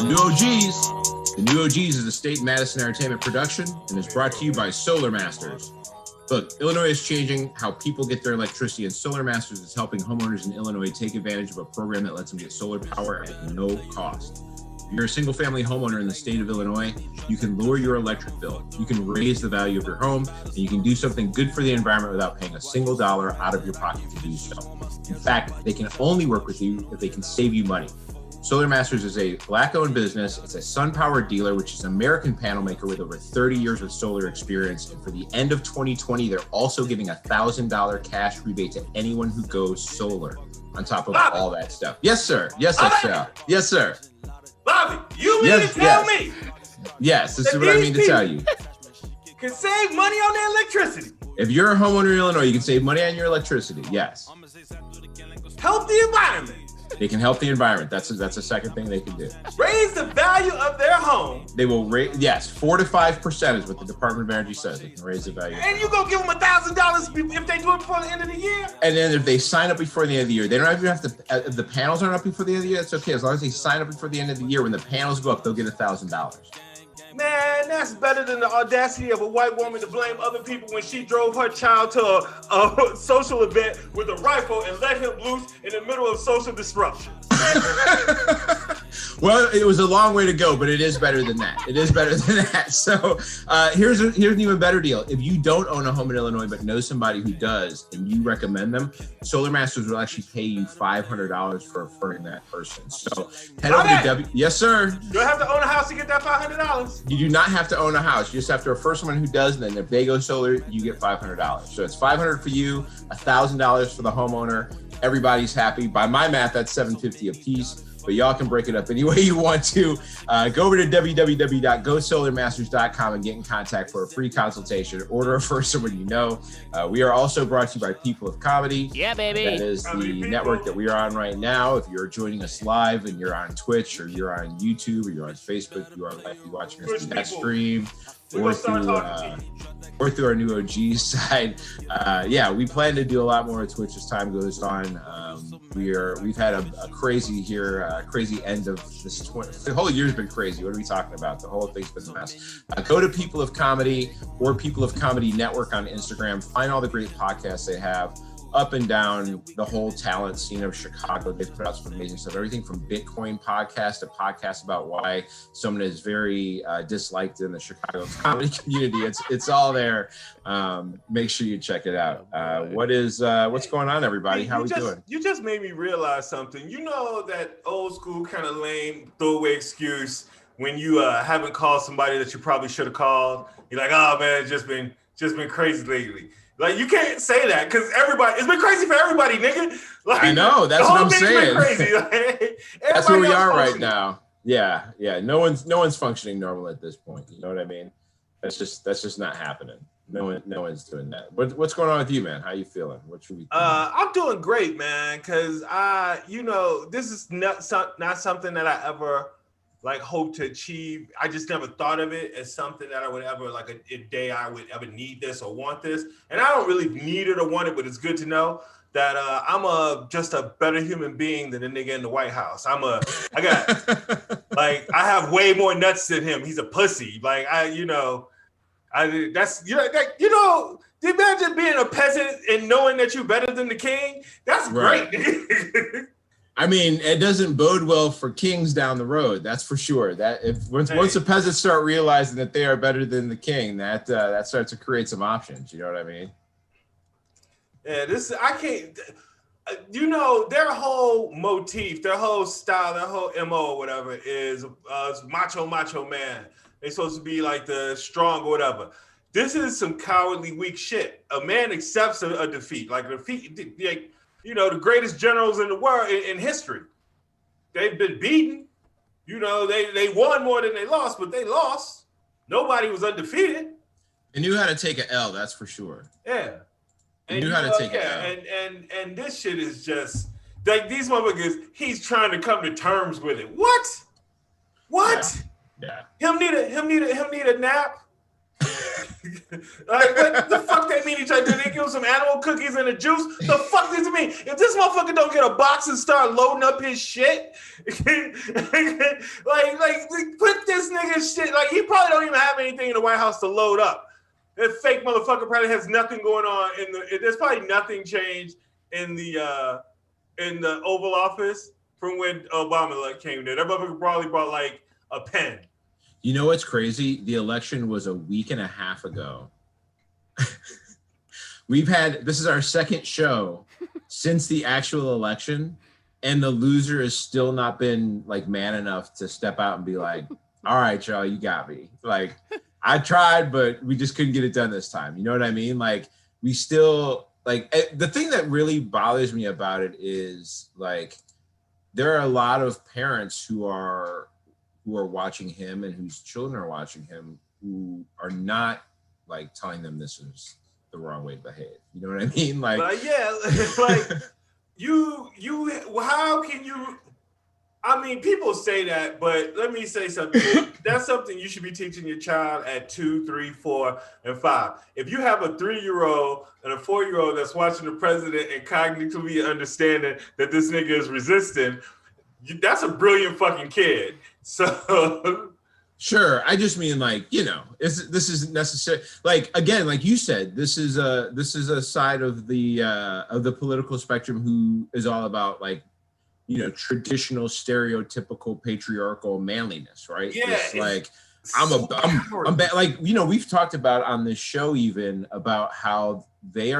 New OGs. The New OGs is a State Madison Entertainment production and is brought to you by Solar Masters. Look, Illinois is changing how people get their electricity, and Solar Masters is helping homeowners in Illinois take advantage of a program that lets them get solar power at no cost. If you're a single-family homeowner in the state of Illinois, you can lower your electric bill, you can raise the value of your home, and you can do something good for the environment without paying a single dollar out of your pocket to do so. In fact, they can only work with you if they can save you money. Solar Masters is a Black-owned business. It's a SunPower dealer, which is an American panel maker with over 30 years of solar experience. And for the end of 2020, they're also giving a $1,000 cash rebate to anyone who goes solar on top of Bobby. all that stuff. Yes, sir. Yes, sir. Yes, sir. Bobby, you mean to tell me? Yes, this is what I mean to tell you. Can save money on their electricity. If you're a homeowner in Illinois, you can save money on your electricity. Yes. Help the environment. They can help the environment. That's a second thing they can do. Raise the value of their home. They will raise, yes, 4 to 5% is what the Department of Energy says. They can raise the value. And you gonna give them $1,000 if they do it before the end of the year? And then if they sign up before the end of the year, they don't even have to, if the panels aren't up before the end of the year, it's okay. As long as they sign up before the end of the year, when the panels go up, they'll get $1,000. Man, that's better than the audacity of a white woman to blame other people when she drove her child to a social event with a rifle and let him loose in the middle of social disruption. Well, it was a long way to go, but it is better than that. It is better than that. So here's an even better deal. If you don't own a home in Illinois but know somebody who does and you recommend them, Solar Masters will actually pay you $500 for referring that person. So head over to Yes, sir. You don't have to own a house to get that $500. You do not have to own a house. You just have to refer someone who does, and then if they go solar, you get $500. So it's $500 for you, $1,000 for the homeowner. Everybody's happy. By my math, that's $750 a piece. But y'all can break it up any way you want to. Go over to www.gosolarmasters.com and get in contact for a free consultation or to refer someone you know. We are also brought to you by People of Comedy. Yeah, baby. That is the network that we are on right now. If you're joining us live and you're on Twitch or you're on YouTube or you're on Facebook, you are likely watching us through that stream. Or through our new OG side. Yeah, we plan to do a lot more at Twitch as time goes on. We've had a crazy end of this. The whole year's been crazy. What are we talking about? The whole thing's been a mess. Go to People of Comedy or People of Comedy Network on Instagram. Find all the great podcasts they have up and down the whole talent scene of Chicago. They put out some amazing stuff. Everything from Bitcoin podcast to podcasts about why someone is very disliked in the Chicago comedy community. It's all there. Make sure you check it out. What's going on, everybody? How we doing? You just made me realize something. You know that old school kind of lame throwaway excuse when you haven't called somebody that you probably should have called. You're like, oh man, it's just been crazy lately. Like, you can't say that because it's been crazy for everybody, nigga. Like, I know, that's what I'm saying. Been crazy. Like, that's where we are right now. Yeah. No one's functioning normal at this point. You know what I mean? That's just not happening. No one's doing that. What's going on with you, man? How you feeling? What should we? I'm doing great, man. Cause this is not something that I ever hope to achieve. I just never thought of it as something that I would ever a day I would ever need this or want this. And I don't really need it or want it, but it's good to know that I'm just a better human being than the nigga in the White House. I have way more nuts than him. He's a pussy. Imagine being a peasant and knowing that you're better than the king. That's right. Great. I mean, it doesn't bode well for kings down the road. That's for sure. That once the peasants start realizing that they are better than the king, that starts to create some options. You know what I mean? Yeah, I can't. Their whole motif, their whole style, their whole MO or whatever is macho man. They're supposed to be like the strong or whatever. This is some cowardly, weak shit. A man accepts a defeat, the greatest generals in the world in history. They've been beaten. They won more than they lost, but they lost. Nobody was undefeated. They knew how to take an L, that's for sure. Yeah. They knew how to take an L. And this shit is just these motherfuckers, he's trying to come to terms with it. What? Yeah. Him need a nap? Like, what the fuck that mean? Did they give him some animal cookies and a juice? The fuck does it mean? If this motherfucker don't get a box and start loading up his shit, like put this nigga shit. Like, he probably don't even have anything in the White House to load up. That fake motherfucker probably has nothing going on there's probably nothing changed in the Oval Office from when Obama came there. That motherfucker probably brought like a pen. You know what's crazy? The election was a week and a half ago. This is our second show since the actual election, and the loser has still not been like man enough to step out and be like, all right, y'all, you got me. Like, I tried, but we just couldn't get it done this time. You know what I mean? Like, we still, like, the thing that really bothers me about it is, like, there are a lot of parents who are watching him and whose children are watching him who are not, like, telling them this is the wrong way to behave. You know what I mean? Like, yeah, like, how can you, I mean, people say that, but let me say something. That's something you should be teaching your child at 2, 3, 4, and 5. If you have a 3-year-old and a 4-year-old that's watching the president and cognitively understanding that this nigga is resisting, that's a brilliant fucking kid. So sure, I just mean, like, you know, this isn't necessary. Like, again, like you said, this is a side of the political spectrum who is all about, like, you know, traditional stereotypical patriarchal manliness, right? Yeah, it's like I'm like, you know, we've talked about on this show even about how they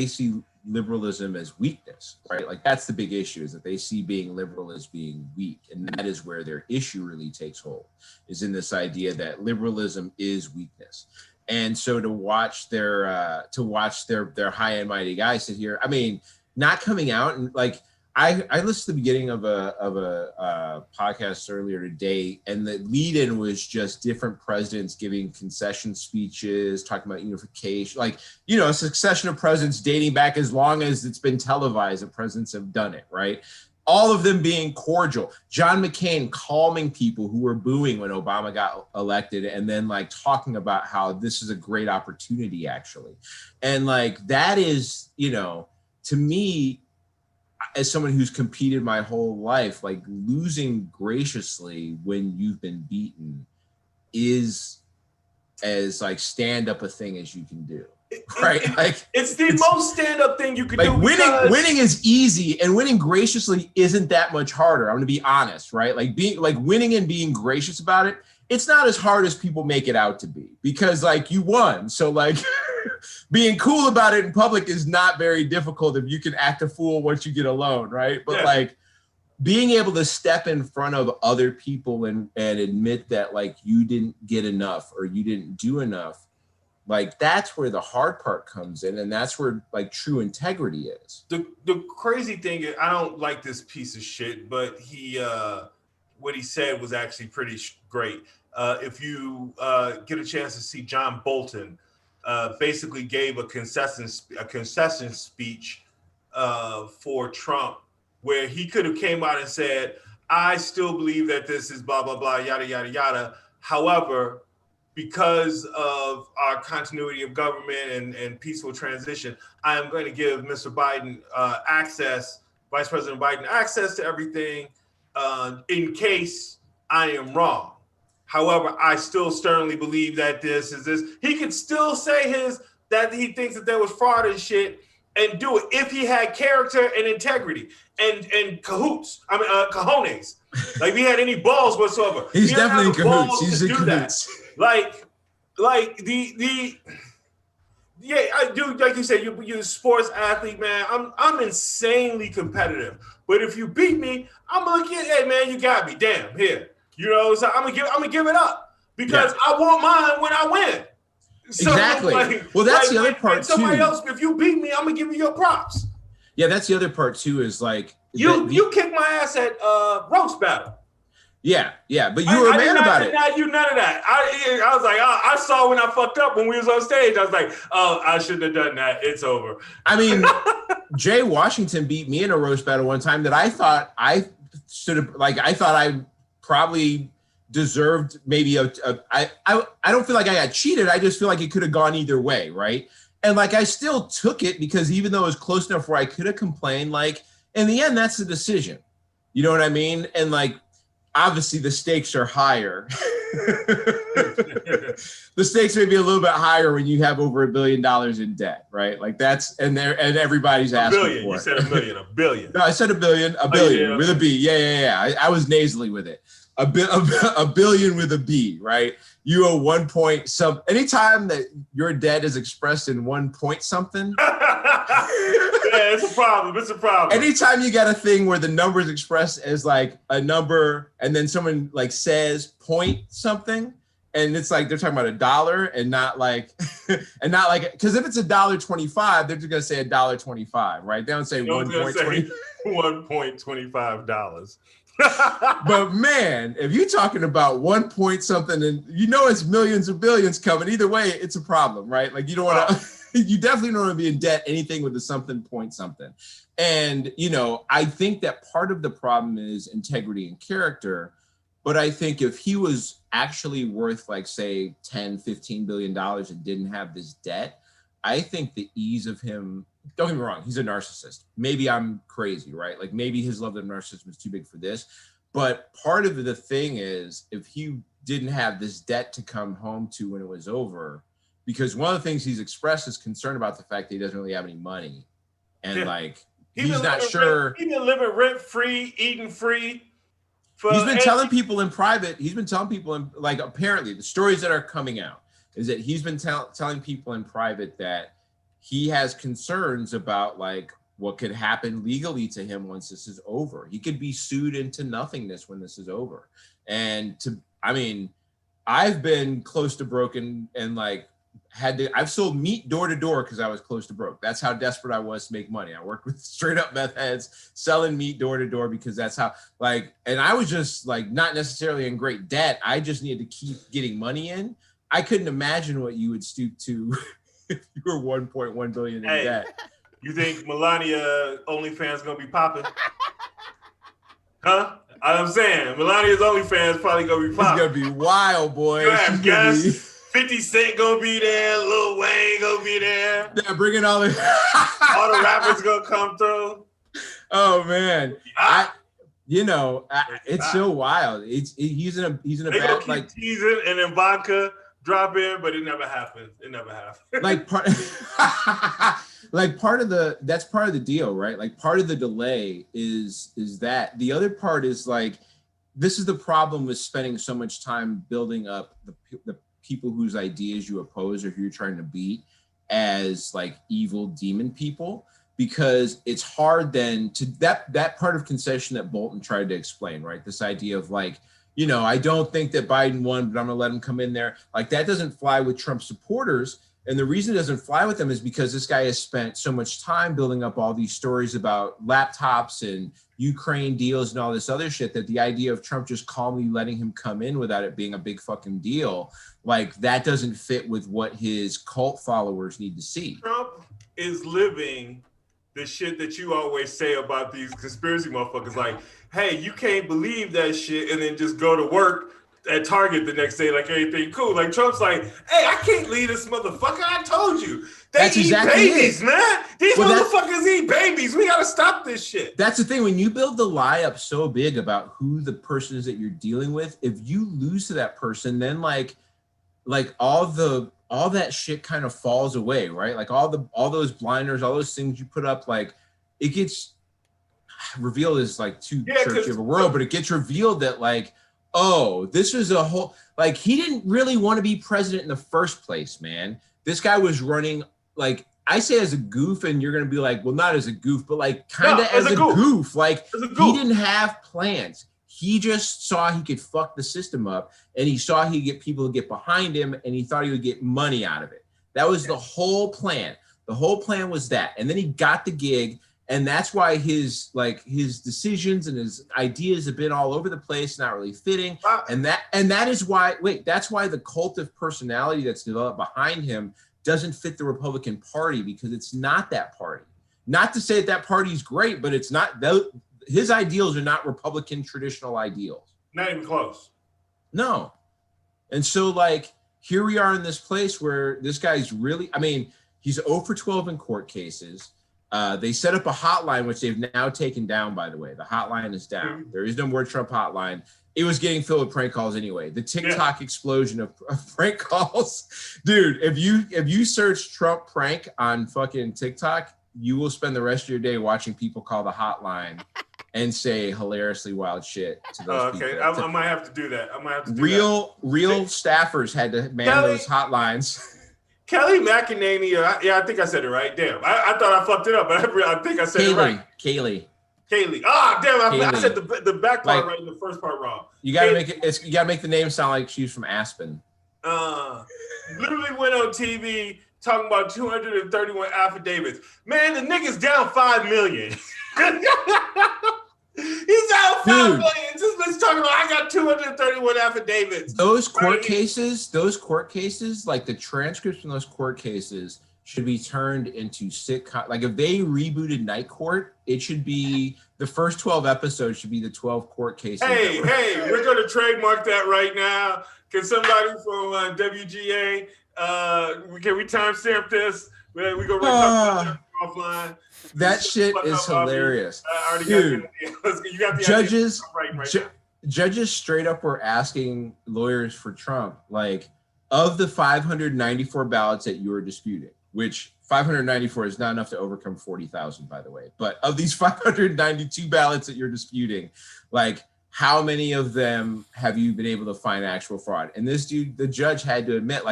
see liberalism as weakness, right? Like, that's the big issue, is that they see being liberal as being weak, and that is where their issue really takes hold, is in this idea that liberalism is weakness. And so to watch their high and mighty guys sit here, I mean, not coming out and, like, I listened to the beginning of a podcast earlier today, and the lead-in was just different presidents giving concession speeches, talking about unification, like, you know, a succession of presidents dating back as long as it's been televised that presidents have done it, right? All of them being cordial. John McCain calming people who were booing when Obama got elected, and then, like, talking about how this is a great opportunity, actually. And, like, that is, you know, to me, as someone who's competed my whole life, like, losing graciously when you've been beaten is as, like, stand up a thing as you can do, right? It's the most stand up thing you can do. Winning is easy, and winning graciously isn't that much harder. I'm going to be honest, right? Like, winning and being gracious about it, it's not as hard as people make it out to be, because, like, you won. So, like, being cool about it in public is not very difficult if you can act a fool once you get alone, right? But, yeah, like, being able to step in front of other people and admit that, like, you didn't get enough or you didn't do enough, like, that's where the hard part comes in, and that's where, like, true integrity is. The crazy thing is, I don't like this piece of shit, but what he said was actually pretty great. If you get a chance to see, John Bolton basically gave a concession speech for Trump, where he could have came out and said, I still believe that this is blah, blah, blah, yada, yada, yada. However, because of our continuity of government and peaceful transition, I am going to give Mr. Biden Vice President Biden access to everything in case I am wrong. However, I still sternly believe that this is this. He could still say that he thinks that there was fraud and shit, and do it if he had character and integrity and cojones. Like, if he had any balls whatsoever. He's definitely in cahoots. He's in cahoots. Like yeah, I do. Like you said, you're a sports athlete, man. I'm insanely competitive. But if you beat me, I'm gonna get, hey man, you got me. Damn, here. You know, so I'm gonna give it up because I want mine when I win. So, exactly. Like, well, that's the other part too. Somebody else, if you beat me, I'm gonna give you your props. Yeah, that's the other part too. Is like you kicked my ass at roast battle. Yeah, but you were a man about it. I did not do none of that. I was like, I saw when I fucked up when we was on stage. I was like, oh, I shouldn't have done that. It's over. I mean, Jay Washington beat me in a roast battle one time that I thought I probably deserved maybe I don't feel like I got cheated. I just feel like it could have gone either way, right? And like I still took it because even though it was close enough where I could have complained, like in the end, that's the decision. You know what I mean? And like obviously the stakes are higher. The stakes may be a little bit higher when you have over $1 billion in debt, right? Like that's and everybody's asking for it. You said $1 million, $1 billion. No, I said $1 billion, with a B. Yeah. I was nasally with it. A billion with a B, right? You owe 1 point some. Anytime that your debt is expressed in 1 point something. Yeah, it's a problem. It's a problem. Anytime you got a thing where the number is expressed as like a number and then someone like says point something and it's like they're talking about $1 and not like because if it's $1.25, they're just gonna say $1.25, right? They don't say $1.25. But man, if you're talking about 1 point something and you know it's millions or billions coming, either way, it's a problem, right? Like you don't want to. You definitely don't want to be in debt anything with a something point something. And, you know, I think that part of the problem is integrity and character. But I think if he was actually worth like, say, $10-15 billion and didn't have this debt, I think the ease of him, don't get me wrong, he's a narcissist. Maybe I'm crazy, right? Like maybe his level of narcissism is too big for this. But part of the thing is if he didn't have this debt to come home to when it was over, because one of the things he's expressed is concern about the fact that he doesn't really have any money. And like, he's not sure. He's been living rent free, eating free. He's been telling people in private, like apparently the stories that are coming out is that he's been telling people in private that he has concerns about like what could happen legally to him once this is over. He could be sued into nothingness when this is over. And I've been close to broken and like, I've sold meat door to door because I was close to broke. That's how desperate I was to make money. I worked with straight up meth heads selling meat door to door because that's how and I was just like not necessarily in great debt. I just needed to keep getting money in. I couldn't imagine what you would stoop to if you were 1.1 billion in debt. You think Melania OnlyFans gonna be popping? Huh? I'm saying Melania's OnlyFans probably gonna be popping. It's gonna be wild, boy. You have guests. 50 Cent gonna be there, Lil Wayne gonna be there. Yeah, bringing all the rappers gonna come through. Oh man, it's so wild. He's in a bad like teasing and then vodka drop in, but it never happens. Like part of that's part of the deal, right? Like part of the delay is that the other part is like this is the problem with spending so much time building up the people whose ideas you oppose or who you're trying to beat as like evil demon people, because it's hard then to that part of concession that Bolton tried to explain, right? This idea of like, you know, I don't think that Biden won, but I'm gonna let him come in there. Like that doesn't fly with Trump supporters. And the reason it doesn't fly with them is because this guy has spent so much time building up all these stories about laptops and Ukraine deals and all this other shit that the idea of Trump just calmly letting him come in without it being a big fucking deal, like that doesn't fit with what his cult followers need to see. Trump is living the shit that you always say about these conspiracy motherfuckers. Like, hey, you can't believe that shit and then just go to work at Target the next day like everything cool. Like Trump's like, hey, I can't leave this motherfucker. I told you. They eat babies, man. These motherfuckers eat babies. We gotta stop this shit. That's the thing. When you build the lie up so big about who the person is that you're dealing with, if you lose to that person, then like all that shit kind of falls away, right? Like all those blinders, all those things you put up, like it gets revealed as like too churchy of a world, but it gets revealed that like, oh, this was a whole, like, he didn't really want to be president in the first place, man. This guy was running, like, I say as a goof, and you're going to be like, well, not as a goof, but like kind of as a goof. Like, he didn't have plans. He just saw he could fuck the system up, and he saw he'd get people to get behind him, and he thought he would get money out of it. That was the whole plan. The whole plan was that. And then he got the gig. And that's why his decisions and his ideas have been all over the place, not really fitting. And that is why, that's why the cult of personality that's developed behind him doesn't fit the Republican Party, because it's not that party. Not to say that party is great, but it's not, his ideals are not Republican traditional ideals. Not even close. No. And so, like, here we are in this place where this guy's really, I mean, he's 0 for 12 in court cases. They set up a hotline, which they've now taken down, by the way. The hotline is down. There is no more Trump hotline. It was getting filled with prank calls anyway. The TikTok explosion of prank calls. Dude, if you search Trump prank on fucking TikTok, you will spend the rest of your day watching people call the hotline and say hilariously wild shit to those people. Okay, I might have to do that. Real staffers had to man those hotlines. Kelly McEnany, I think I said it right. Damn, I thought I fucked it up, but I think I said it right. Kaylee. Ah, damn, I said the back part right and the first part wrong. You gotta you gotta make the name sound like she's from Aspen. Literally went on TV talking about 231 affidavits. Man, the nigga's down 5 million. He's down 5 million. Just let's talk about I got 231 affidavits. Those court cases, like the transcripts from those court cases should be turned into sitcom. Like if they rebooted Night Court, it should be the first 12 episodes should be the 12 court cases. Hey, we're going to trademark that right now. Can somebody from WGA, can we timestamp this? We're going to talk about that offline. That shit is hilarious. Dude, you got the judges straight up were asking lawyers for Trump, like, of the 594 ballots that you were disputing, which 594 is not enough to overcome 40,000, by the way. But of these 592 ballots that you're disputing, like, how many of them have you been able to find actual fraud? And this dude, the judge had to admit,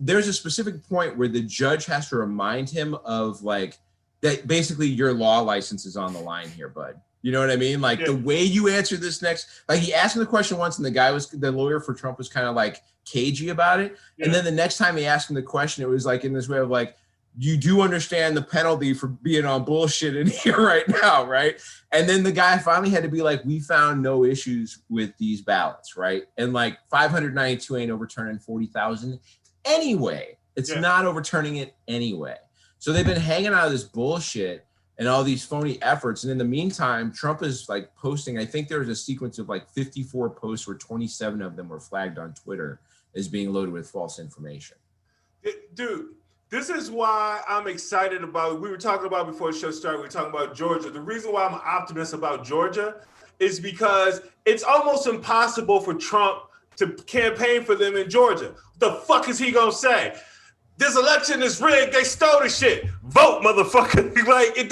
there's a specific point where the judge has to remind him of, like, that basically your law license is on the line here, bud. You know what I mean? Like the way you answer this next, like he asked him the question once and the lawyer for Trump was kind of like cagey about it. Yeah. And then the next time he asked him the question, it was like in this way of like, you do understand the penalty for being on bullshit in here right now, right? And then the guy finally had to be like, we found no issues with these ballots, right? And like 592 ain't overturning 40,000 anyway. It's not overturning it anyway. So they've been hanging out of this bullshit and all these phony efforts. And in the meantime, Trump is like posting, I think there was a sequence of like 54 posts where 27 of them were flagged on Twitter as being loaded with false information. Dude, this is why I'm excited about, we were talking about before the show started, we were talking about Georgia. The reason why I'm an optimist about Georgia is because it's almost impossible for Trump to campaign for them in Georgia. What the fuck is he gonna say? This election is rigged. They stole the shit. Vote, motherfucker. Like it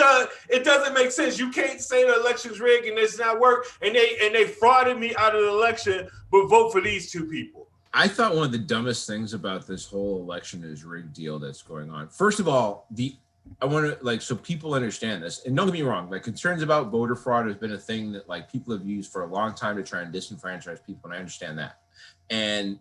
doesn't make sense. You can't say the election's rigged and it's not work. And they frauded me out of the election, but vote for these two people. I thought one of the dumbest things about this whole election is rigged deal that's going on. First of all, I want to so people understand this, and don't get me wrong, like concerns about voter fraud has been a thing that like people have used for a long time to try and disenfranchise people, and I understand that. And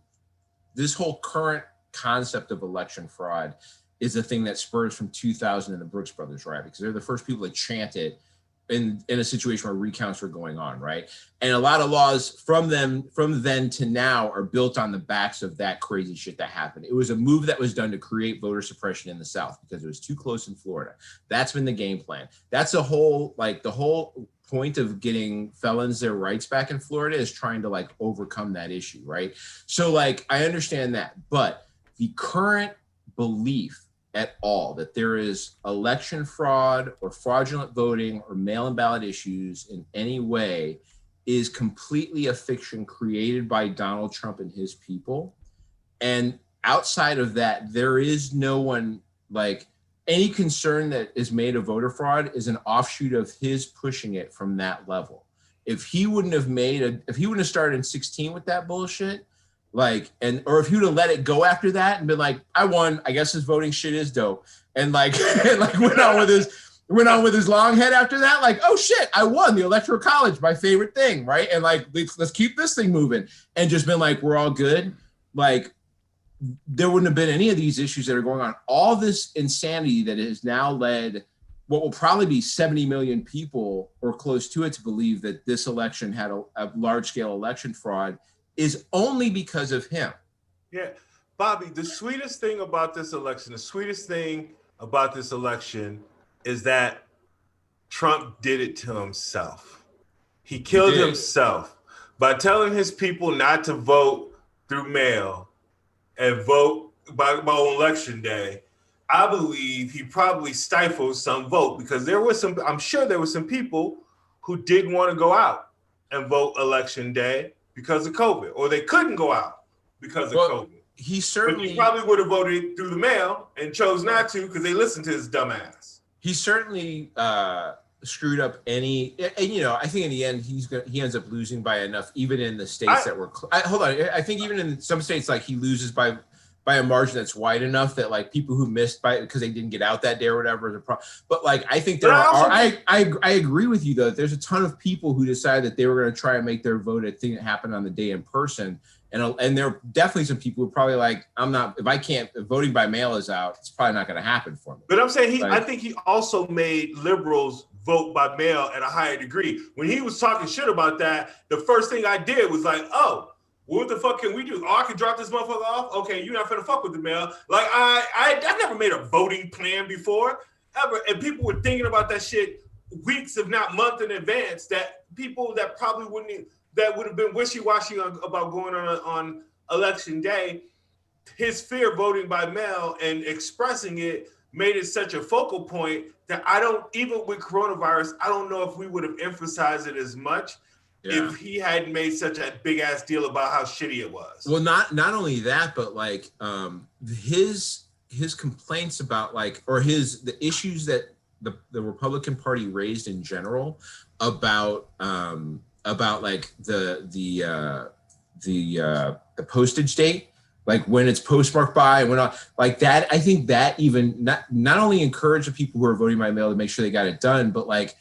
this whole current concept of election fraud is a thing that spurs from 2000 and the Brooks Brothers riot, because they're the first people to chant it in a situation where recounts were going on, right? And a lot of laws from then to now are built on the backs of that crazy shit that happened. It was a move that was done to create voter suppression in the South because it was too close in Florida. That's been the game plan. That's the whole point of getting felons their rights back in Florida is trying to like overcome that issue, right? So like I understand that, but the current belief at all that there is election fraud or fraudulent voting or mail-in ballot issues in any way is completely a fiction created by Donald Trump and his people. And outside of that, there is no one, like any concern that is made of voter fraud is an offshoot of his pushing it from that level. If he wouldn't have started in 2016 with that bullshit, or if he would have let it go after that and been like, I won, I guess his voting shit is dope. And went on with his long head after that, like, oh shit, I won the Electoral College, my favorite thing, right? And like, let's keep this thing moving. And just been like, we're all good. Like, there wouldn't have been any of these issues that are going on. All this insanity that has now led what will probably be 70 million people or close to it to believe that this election had a large-scale election fraud is only because of him. Yeah, Bobby, the sweetest thing about this election is that Trump did it to himself. He killed himself by telling his people not to vote through mail and vote by election day, I believe he probably stifled some vote because I'm sure there were some people who didn't want to go out and vote election day because of COVID, or they couldn't go out because of COVID. But he probably would have voted through the mail and chose not to because they listened to his dumb ass. He certainly screwed up any, and I think in the end he ends up losing by enough, even in the states that were. Hold on, I think even in some states like he loses by a margin that's wide enough that like people who missed because they didn't get out that day or whatever is a problem. But like I think I agree with you though. That there's a ton of people who decided that they were going to try and make their vote a thing that happened on the day in person. And there are definitely some people who are probably like, if voting by mail is out, it's probably not going to happen for me. But I'm saying I think he also made liberals vote by mail at a higher degree. When he was talking shit about that, the first thing I did was like, oh, what the fuck can we do? Oh, I can drop this motherfucker off? Okay, you're not finna fuck with the mail. Like, I never made a voting plan before, ever. And people were thinking about that shit weeks, if not months in advance, that people that probably that would have been wishy-washy about going on election day, his fear of voting by mail and expressing it made it such a focal point that even with coronavirus, I don't know if we would have emphasized it as much if he hadn't made such a big ass deal about how shitty it was. Well, not only that, but like his complaints about the issues that the Republican Party raised in general about like the postage date, like when it's postmarked by and when like that. I think that even not only encouraged the people who are voting by mail to make sure they got it done, but like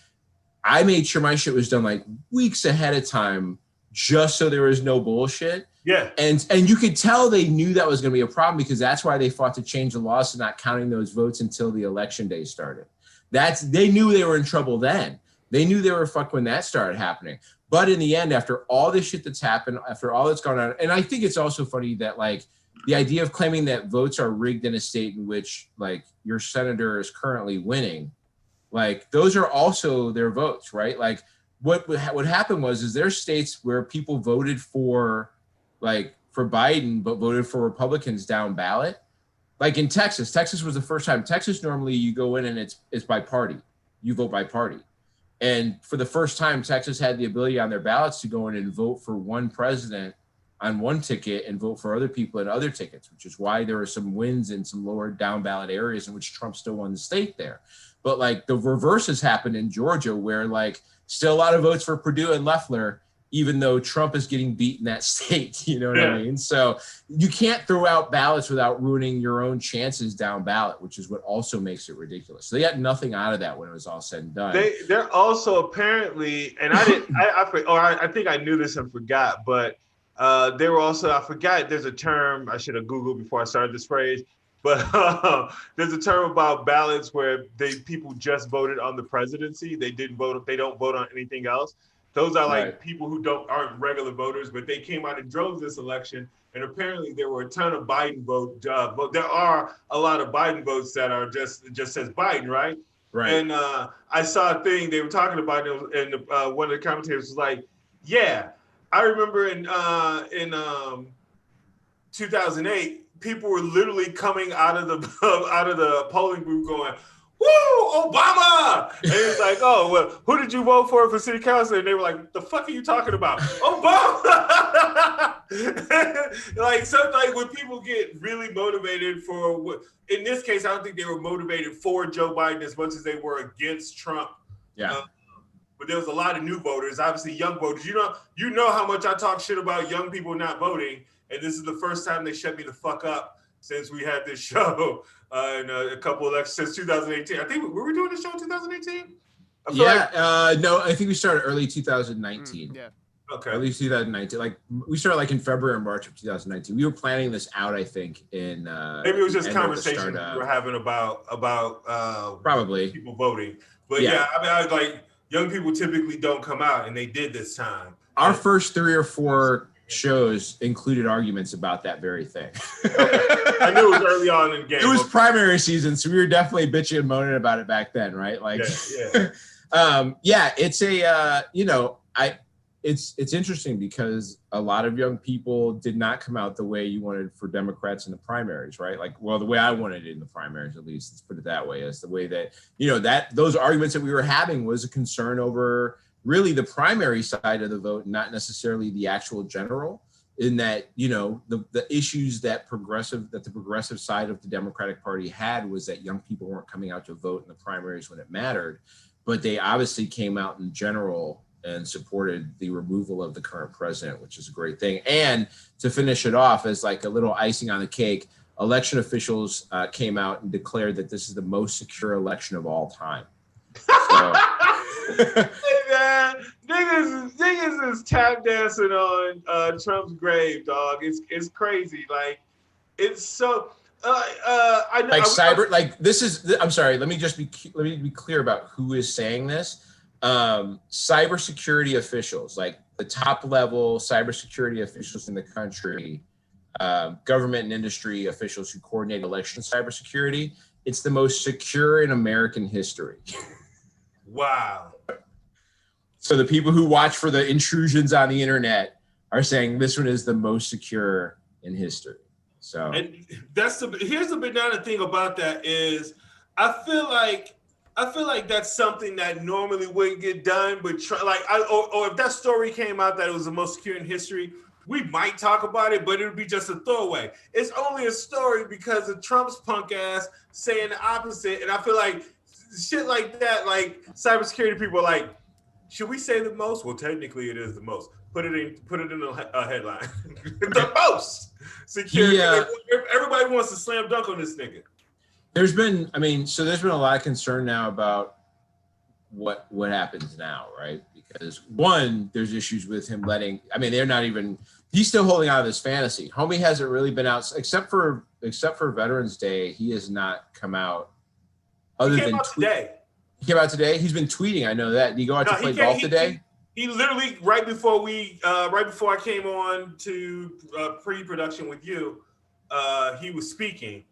I made sure my shit was done like weeks ahead of time, just so there was no bullshit. Yeah. And you could tell they knew that was going to be a problem because that's why they fought to change the laws to not counting those votes until the election day started. They knew they were in trouble then. They knew they were fucked when that started happening. But in the end, after all this shit that's happened, after all that's gone on, and I think it's also funny that like the idea of claiming that votes are rigged in a state in which like your senator is currently winning, like those are also their votes, right? Like what happened is there are states where people voted for Biden, but voted for Republicans down ballot. Like in Texas was the first time. Texas, normally you go in and it's by party. You vote by party. And for the first time, Texas had the ability on their ballots to go in and vote for one president on one ticket and vote for other people in other tickets, which is why there were some wins in some lower down ballot areas in which Trump still won the state there. But like the reverse has happened in Georgia, where like still a lot of votes for Perdue and Loeffler, even though Trump is getting beat in that state, you know what I mean? So you can't throw out ballots without ruining your own chances down ballot, which is what also makes it ridiculous. So they got nothing out of that when it was all said and done. They're also apparently, and I think I knew this and forgot, but they were also, I forgot, there's a term I should have Googled before I started this phrase, but there's a term about ballots where people just voted on the presidency. They don't vote on anything else. Those are like people who aren't regular voters, but they came out and drove this election. And apparently there were a ton of Biden votes, but there are a lot of Biden votes that are just says Biden, right? Right. And I saw a thing they were talking about it, and one of the commentators was like, yeah, I remember in 2008, people were literally coming out of the polling booth going, "Woo, Obama!" And it's like, "Oh, well, who did you vote for city council?" And they were like, "What the fuck are you talking about? Obama!" Like when people get really motivated for in this case, I don't think they were motivated for Joe Biden as much as they were against Trump. Yeah. But there was a lot of new voters, obviously young voters. You know how much I talk shit about young people not voting, and this is the first time they shut me the fuck up since we had this show in a couple elections since 2018. I think were we doing this show in 2018? No, I think we started early 2019. Yeah. Okay. Early 2019. Like we started like in February or March of 2019. We were planning this out, I think, in maybe it was just conversations we were having about probably people voting. But yeah, I mean, I was like, young people typically don't come out, and they did this time. Our first 3 or 4 shows included arguments about that very thing. I knew it was early on in the game. It was primary season, so we were definitely bitching and moaning about it back then, right? Like, yeah. It's a, it's interesting because a lot of young people did not come out the way you wanted for Democrats in the primaries, right? Like, well, the way I wanted it in the primaries, at least, let's put it that way, is the way that, that those arguments that we were having was a concern over really the primary side of the vote, not necessarily the actual general, in that, the issues that the progressive side of the Democratic Party had was that young people weren't coming out to vote in the primaries when it mattered, but they obviously came out in general and supported the removal of the current president, which is a great thing. And to finish it off as like a little icing on the cake, election officials came out and declared that this is the most secure election of all time. So, hey man, niggas is tap dancing on Trump's grave, dog. It's crazy. Like, it's so. I know. I'm sorry. Let me be clear about who is saying this. Cybersecurity officials, like the top level cybersecurity officials in the country, government and industry officials who coordinate election cybersecurity. It's the most secure in American history. Wow. So the people who watch for the intrusions on the internet are saying this one is the most secure in history. So, and here's the banana thing about that is I feel like that's something that normally wouldn't get done, but or if that story came out that it was the most secure in history, we might talk about it, but it would be just a throwaway. It's only a story because of Trump's punk ass saying the opposite, and I feel like shit like that, like cybersecurity people are like, should we say the most? Well, technically it is the most. Put it in a headline. The most security. Everybody wants to slam dunk on this nigga. There's been a lot of concern now about what happens now, right? Because one, there's issues with him he's still holding out of this fantasy. Homie hasn't really been out, except for Veterans Day, he has not come out. He came out today. He came out today? He's been tweeting, I know that. Did he go out to play golf today? He literally, right before I came on to pre-production with you, he was speaking.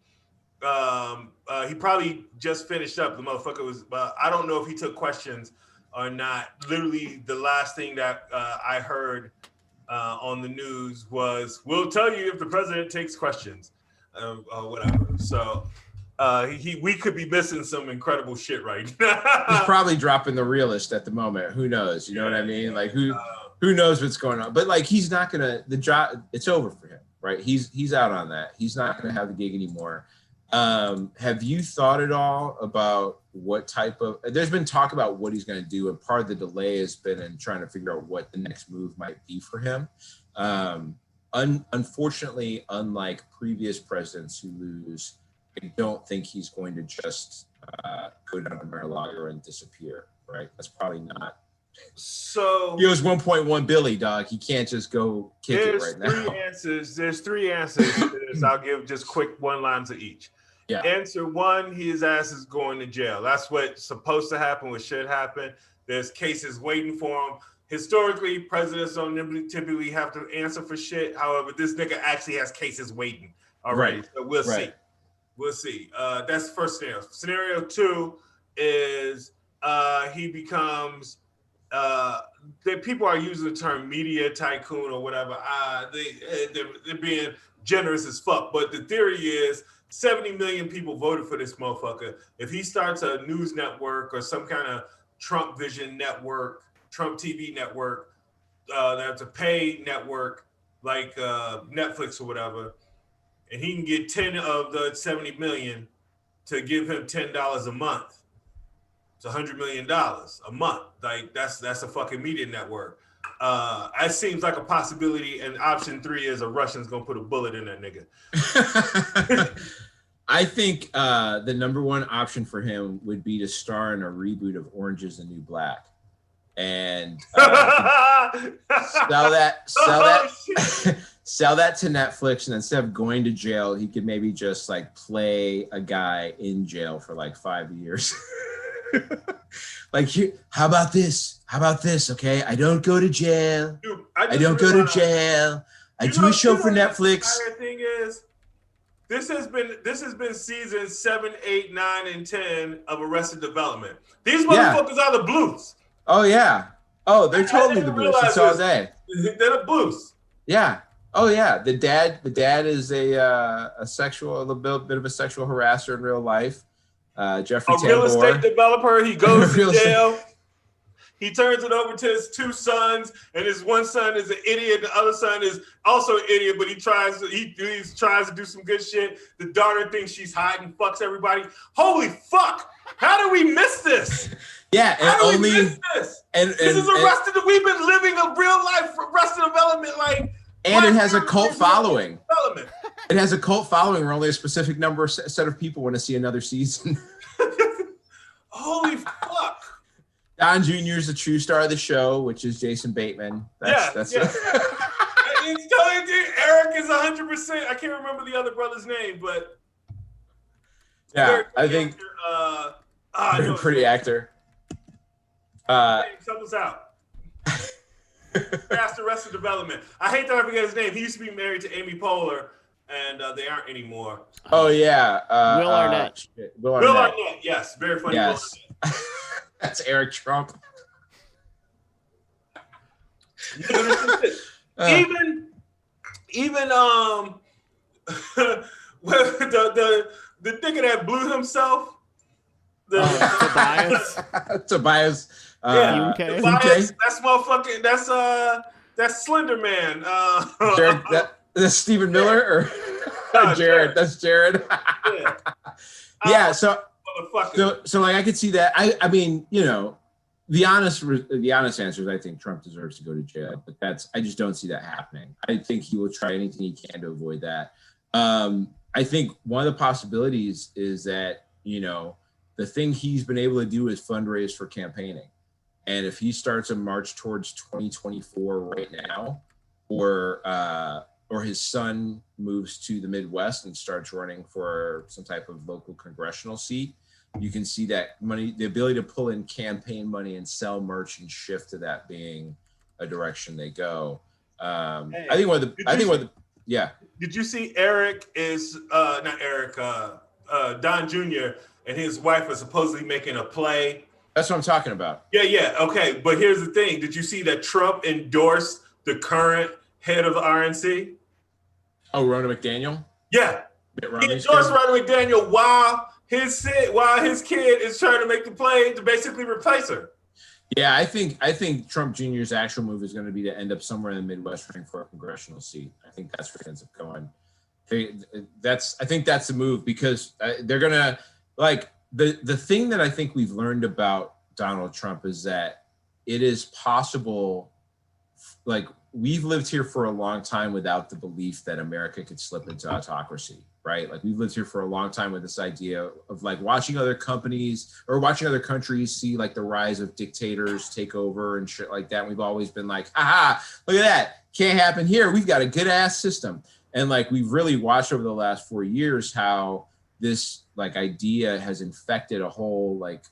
He probably just finished up. The motherfucker was, I don't know if he took questions or not. Literally, the last thing that I heard on the news was, we'll tell you if the president takes questions, or whatever. So we could be missing some incredible shit right now. He's probably dropping the realist at the moment. Who knows? You know what I mean? Like, who knows what's going on? But like, he's not gonna, the job, it's over for him, right? He's out on that. He's not gonna have the gig anymore. Have you thought at all about what type of, there's been talk about what he's going to do, and part of the delay has been in trying to figure out what the next move might be for him. Unfortunately, unlike previous presidents who lose, I don't think he's going to just go down to Mar-a-Lago and disappear, right? That's probably not. So he owes 1.1 billion, dog. He can't just go kick it right now. There's three answers to this. I'll give just quick one lines of each. Yeah. Answer one, his ass is going to jail. That's what's supposed to happen, what should happen. There's cases waiting for him. Historically, presidents don't typically have to answer for shit. However, this nigga actually has cases waiting already. Right. So we'll see. We'll see. That's the first scenario. Scenario two is he becomes, people are using the term media tycoon or whatever. They're being generous as fuck. But the theory is 70 million people voted for this motherfucker. If he starts a news network or some kind of Trump Vision network, Trump TV network, that's a paid network like Netflix or whatever, and he can get 10 of the 70 million to give him $10 a month. It's $100 million a month. Like that's a fucking media network. That seems like a possibility. And option three is a Russian's gonna put a bullet in that nigga. I think the number one option for him would be to star in a reboot of Orange is the New Black, and sell that to Netflix, and instead of going to jail, he could maybe just like play a guy in jail for like 5 years. Like, how about this? Okay, I don't go to jail. Dude, I don't go to jail. I do a show for Netflix. The thing is, this has been seasons 7, 8, 9, and 10 of Arrested Development. These motherfuckers are the Blues. Oh yeah. Oh, they told me the didn't boost. It's realize all day. They're the boost. Yeah. Oh yeah. The dad is a little bit of a sexual harasser in real life. Jeffrey A real estate Tambor. developer. He goes to Real estate- jail. He turns it over to his two sons, and his one son is an idiot. The other son is also an idiot, but he tries to do some good shit. The daughter thinks she's hot and fucks everybody. Holy fuck! How did we miss this? Yeah, and How did only we miss this? and This is Arrested. We've been living a real life Arrested Development, like. and it has a cult following. Development. It has a cult following where only a specific set of people want to see another season. Holy fuck! Don Jr. is the true star of the show, which is Jason Bateman. That's Eric is 100%. I can't remember the other brother's name, but yeah, I think pretty actor. Help us out. Fast Arrested Development. I hate that I forget his name. He used to be married to Amy Poehler, and they aren't anymore. Oh yeah, Will Arnett. Will Arnett. Yes, very funny. Yes. That's Eric Trump. even the nigga that blew himself. Tobias. Tobias. Tobias. That's motherfucking. That's Slender Man. Jared, that's Stephen Miller or Jared. That's Jared. Yeah. So like I could see that. I mean, you know, the honest answer is I think Trump deserves to go to jail, but I just don't see that happening. I think he will try anything he can to avoid that. I think one of the possibilities is that, you know, the thing he's been able to do is fundraise for campaigning. And if he starts a march towards 2024 right now, or his son moves to the Midwest and starts running for some type of local congressional seat, you can see that money, the ability to pull in campaign money and sell merch and shift to that being a direction they go. Did you see Don Jr. and his wife are supposedly making a play? That's what I'm talking about. Yeah. Okay. But here's the thing. Did you see that Trump endorsed the current head of the RNC? Oh, Ronna McDaniel? Yeah. He endorsed Ronna McDaniel while his kid is trying to make the play to basically replace her. Yeah, I think Trump Jr.'s actual move is going to be to end up somewhere in the Midwest running for a congressional seat. I think that's where he ends up going. I think that's the move, because they're going to, like, the thing that I think we've learned about Donald Trump is that it is possible, like, we've lived here for a long time without the belief that America could slip into autocracy, right? Like, we've lived here for a long time with this idea of like watching other countries see like the rise of dictators take over and shit like that. And we've always been like, aha, look at that. Can't happen here. We've got a good ass system. And like, we've really watched over the last 4 years how this like idea has infected a whole, like,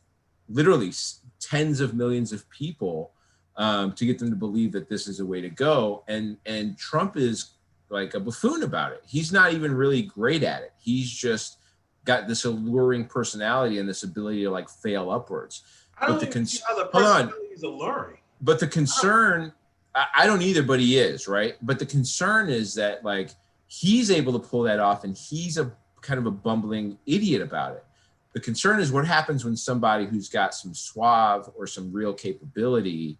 literally tens of millions of people to get them to believe that this is a way to go. And Trump is like a buffoon about it. He's not even really great at it. He's just got this alluring personality and this ability to like fail upwards. I don't even see how the personality is alluring. But the concern, I don't either, but he is, right? But the concern is that like he's able to pull that off, and he's a kind of a bumbling idiot about it. The concern is what happens when somebody who's got some suave or some real capability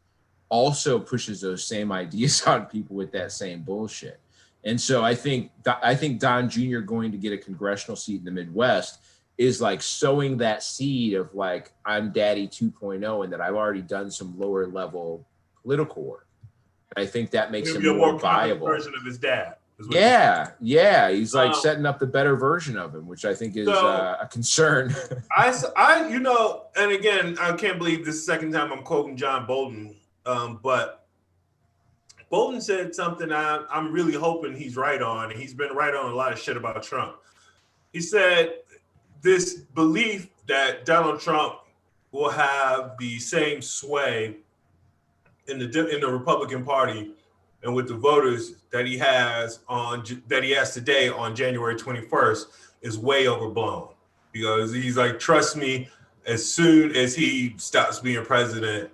also pushes those same ideas on people with that same bullshit. And so I think Don Jr. going to get a congressional seat in the Midwest is like sowing that seed of like, I'm Daddy 2.0, and that I've already done some lower level political work. And I think that makes him more viable. Version of his dad. Yeah. He's like setting up the better version of him, which I think is a concern. I, you know, and again, I can't believe this is the second time I'm quoting John Bolton, but Bolton said something I'm really hoping he's right on, and he's been right on a lot of shit about Trump. He said this belief that Donald Trump will have the same sway in the Republican Party and with the voters that he has today on January 21st is way overblown, because he's like, trust me, as soon as he stops being president,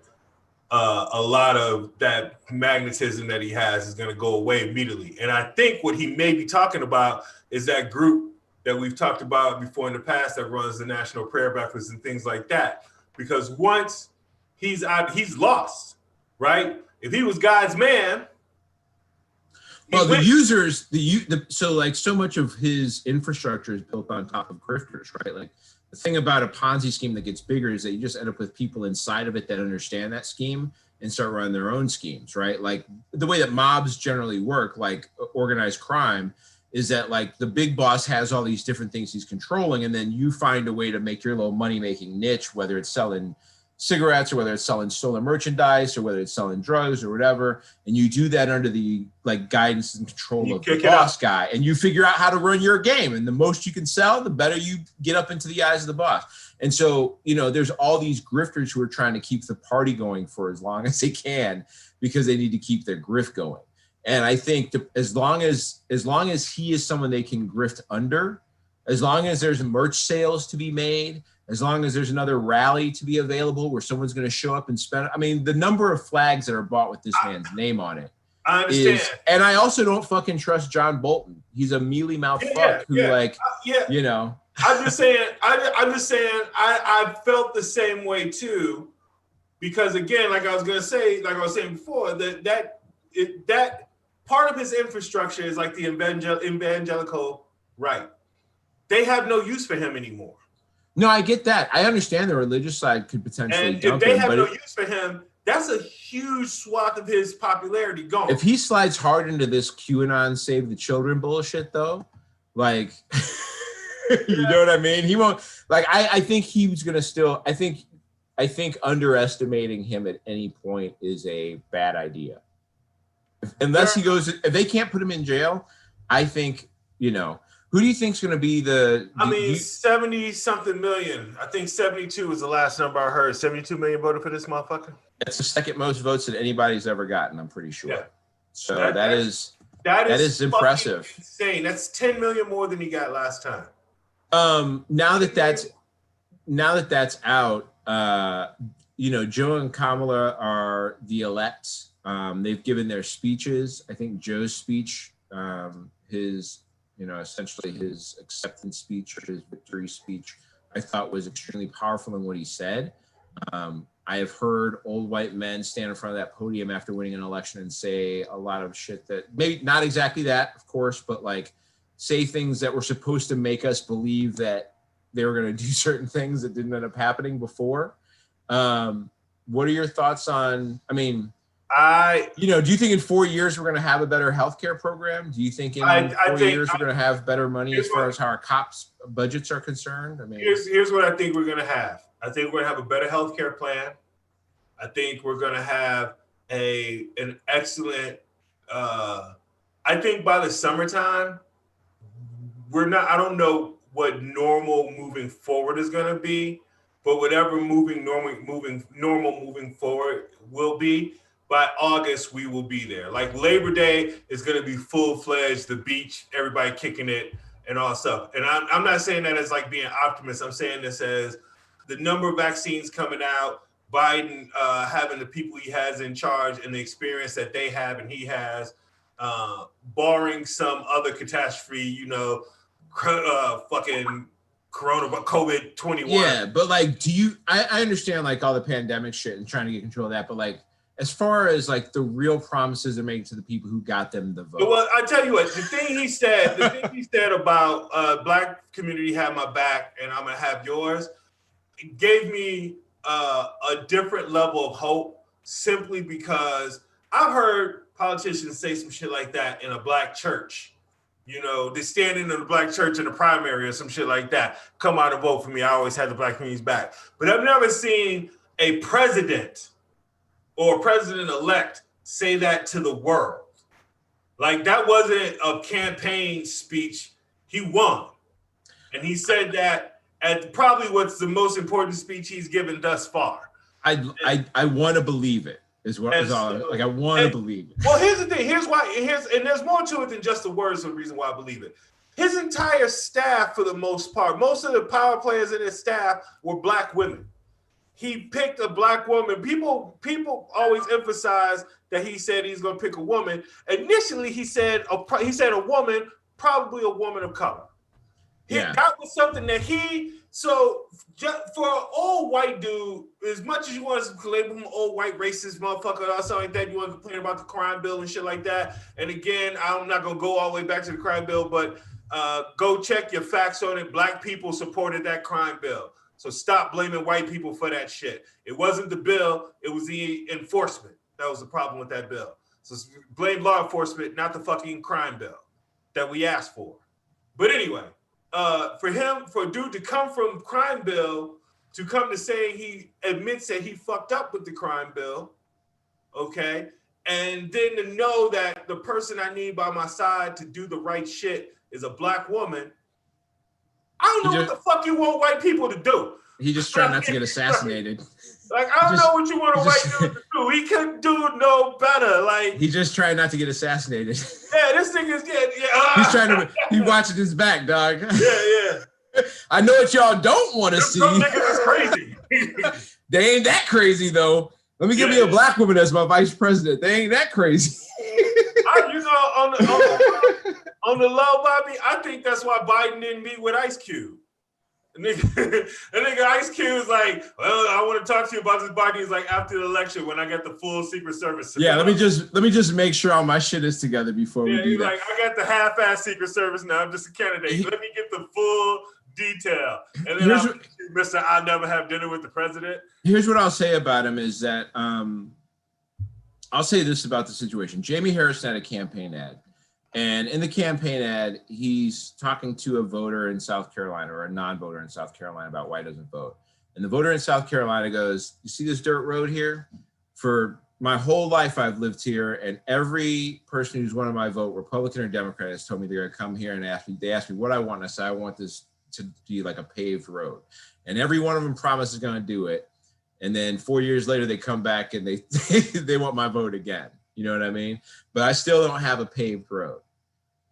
a lot of that magnetism that he has is going to go away immediately. And I think what he may be talking about is that group that we've talked about before in the past that runs the National Prayer Breakfast and things like that. Because once he's out, he's lost, right? If he was God's man. Well, the users, so like so much of his infrastructure is built on top of grifters, right? Like the thing about a Ponzi scheme that gets bigger is that you just end up with people inside of it that understand that scheme and start running their own schemes, right? Like the way that mobs generally work, like organized crime, is that like the big boss has all these different things he's controlling, and then you find a way to make your little money-making niche, whether it's selling cigarettes or whether it's selling stolen merchandise or whether it's selling drugs or whatever, and you do that under the like guidance and control of the boss guy, and you figure out how to run your game, and the most you can sell, the better you get up into the eyes of the boss. And so, you know, there's all these grifters who are trying to keep the party going for as long as they can because they need to keep their grift going. And I think as long as he is someone they can grift under, as long as there's merch sales to be made, as long as there's another rally to be available where someone's going to show up and spend, I mean, the number of flags that are bought with this man's name on it. I understand. And I also don't fucking trust John Bolton. He's a mealy mouth fuck who you know. I'm just saying, I felt the same way too, because again, like I was saying before, that part of his infrastructure is like the evangelical right. They have no use for him anymore. No, I get that. I understand the religious side could potentially. And if they have no use for him, that's a huge swath of his popularity gone. If he slides hard into this QAnon save the children bullshit, though, like, you know what I mean? He won't. Like, I think he was gonna still. I think underestimating him at any point is a bad idea. Unless he goes, if they can't put him in jail, I think, you know. Who do you think is going to be 70-something million. I think 72 was the last number I heard. 72 million voted for this motherfucker. That's the second most votes that anybody's ever gotten, I'm pretty sure. Yeah. So that is impressive. Insane. That's 10 million more than he got last time. Now that that's out, you know, Joe and Kamala are the elects. They've given their speeches. I think Joe's speech, essentially his acceptance speech or his victory speech, I thought was extremely powerful in what he said. I have heard old white men stand in front of that podium after winning an election and say a lot of shit that maybe not exactly that, of course, but like say things that were supposed to make us believe that they were going to do certain things that didn't end up happening before. What are your thoughts on, do you think in 4 years we're going to have a better healthcare program? Do you think in 4 years we're going to have better money as far as how our cops' budgets are concerned? Here's what I think we're going to have. I think we're going to have a better healthcare plan. I think we're going to have an excellent. I think by the summertime, I don't know what normal moving forward is going to be, but whatever normal moving forward will be. By August, we will be there. Like Labor Day is going to be full-fledged, the beach, everybody kicking it and all stuff. And I'm not saying that as like being optimist. I'm saying this as the number of vaccines coming out, Biden having the people he has in charge and the experience that they have and he has, barring some other catastrophe, fucking coronavirus, COVID-21. Yeah, but like, I understand like all the pandemic shit and trying to get control of that, but like, as far as like the real promises they're making to the people who got them the vote. Well, I tell you what, the thing he said about Black community have my back and I'm gonna have yours, it gave me a different level of hope simply because I've heard politicians say some shit like that in a Black church. They standing in a Black church in the primary or some shit like that. Come out and vote for me. I always had the Black community's back. But I've never seen a president or president-elect say that to the world. Like, that wasn't a campaign speech. He won. And he said that at probably what's the most important speech he's given thus far. I want to believe it, is all. Like, I want to believe it. Well, here's the thing. And there's more to it than just the words of the reason why I believe it. His entire staff, for the most part, most of the power players in his staff were Black women. he picked a black woman. People always emphasize that he said he's going to pick a woman. Initially, he said a woman, probably a woman of color. That was something that so for an old white dude, as much as you want to label him old white racist motherfucker or something like that, you want to complain about the crime bill and shit like that. And again, I'm not going to go all the way back to the crime bill, but go check your facts on it. Black people supported that crime bill. So stop blaming white people for that shit. It wasn't the bill, it was the enforcement. That was the problem with that bill. So blame law enforcement, not the fucking crime bill that we asked for. But anyway, for a dude to come from crime bill to come to saying he admits that he fucked up with the crime bill, okay, and then to know that the person I need by my side to do the right shit is a black woman, I don't know what the fuck you want white people to do. He just trying not to get assassinated. Like, I don't know what you want a white dude to do. He couldn't do no better. Like, he just trying not to get assassinated. Yeah, this nigga's He's trying to. He watching his back, dog. Yeah. I know what y'all don't want to see. Some niggas is crazy. They ain't that crazy though. Let me give me a black woman as my vice president. They ain't that crazy. On the low, Bobby, I think that's why Biden didn't meet with Ice Cube. Nigga Ice Cube's like, well, I want to talk to you about this Biden. He's like, after the election, when I get the full Secret Service. Yeah, let me just make sure all my shit is together before we do that. Like, I got the half-ass Secret Service now. I'm just a candidate. Let me get the full detail. And then Mr. I'll never have dinner with the president. Here's what I'll say about him is that I'll say this about the situation. Jamie Harrison had a campaign ad. And in the campaign ad, he's talking to a voter in South Carolina or a non-voter in South Carolina about why he doesn't vote. And the voter in South Carolina goes, you see this dirt road here? For my whole life, I've lived here. And every person who's wanted my vote, Republican or Democrat, has told me they're going to come here and they ask me what I want. And I say, I want this to be like a paved road. And every one of them promises going to do it. And then 4 years later, they come back and they want my vote again. You know what I mean? But I still don't have a paved road.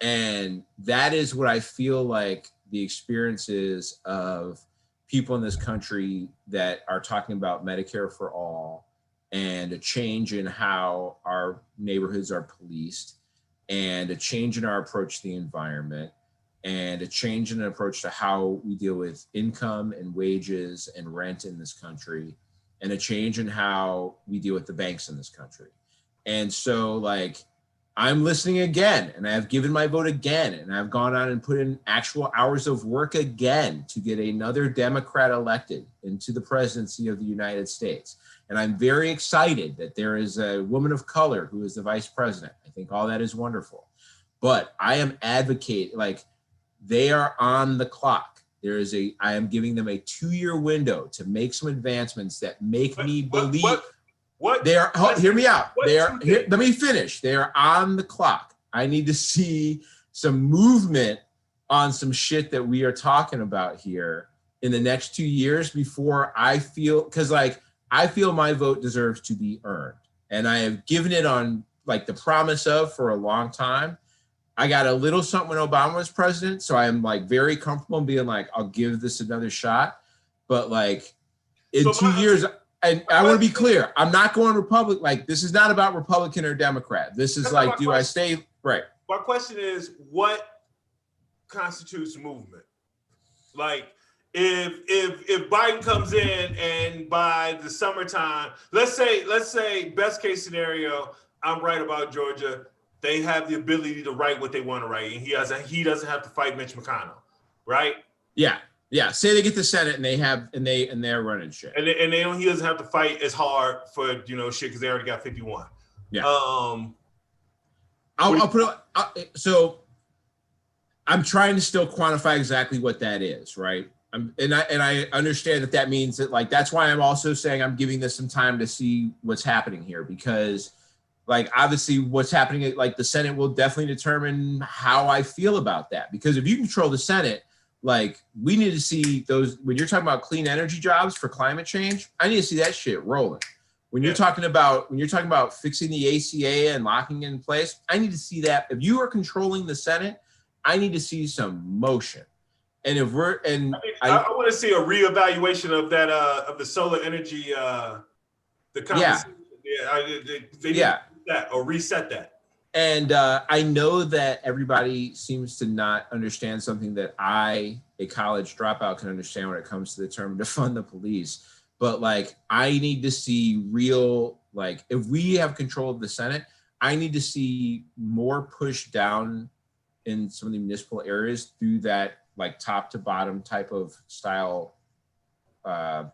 And that is what I feel like the experience is of people in this country that are talking about Medicare for all and a change in how our neighborhoods are policed and a change in our approach to the environment and a change in an approach to how we deal with income and wages and rent in this country and a change in how we deal with the banks in this country. And so, like, I'm listening again, and I've given my vote again, and I've gone on and put in actual hours of work again to get another Democrat elected into the presidency of the United States. And I'm very excited that there is a woman of color who is the vice president. I think all that is wonderful. But I am advocating, like, they are on the clock. I am giving them a 2-year window to make some advancements that make me believe. Hear me out. Let me finish. They are on the clock. I need to see some movement on some shit that we are talking about here in the next 2 years before I feel, because like I feel my vote deserves to be earned. And I have given it on like the promise of for a long time. I got a little something when Obama was president. So I am like very comfortable being like, I'll give this another shot. But like in 2 years, and I want to be clear, I'm not going Republican. Like, this is not about Republican or Democrat. This is like, do I stay right? My question is, what constitutes movement? Like, if Biden comes in and by the summertime, let's say best case scenario, I'm right about Georgia. They have the ability to write what they want to write, and he doesn't have to fight Mitch McConnell, right? Yeah. Say they get the Senate and they're running shit. And he doesn't have to fight as hard for shit because they already got 51. Yeah. I'll put it. So I'm trying to still quantify exactly what that is, right? And I understand that means that like that's why I'm also saying I'm giving this some time to see what's happening here because like obviously what's happening like the Senate will definitely determine how I feel about that because if you control the Senate. Like we need to see those when you're talking about clean energy jobs for climate change. I need to see that shit rolling. When you're talking about fixing the ACA and locking it in place, I need to see that. If you are controlling the Senate, I need to see some motion. And if we're and I want to see a reevaluation of that of the solar energy the conversation. They need to do that or reset that. And I know that everybody seems to not understand something that I, a college dropout, can understand when it comes to the term defund the police. But like, I need to see real, like, if we have control of the Senate, I need to see more push down in some of the municipal areas through that like top to bottom type of style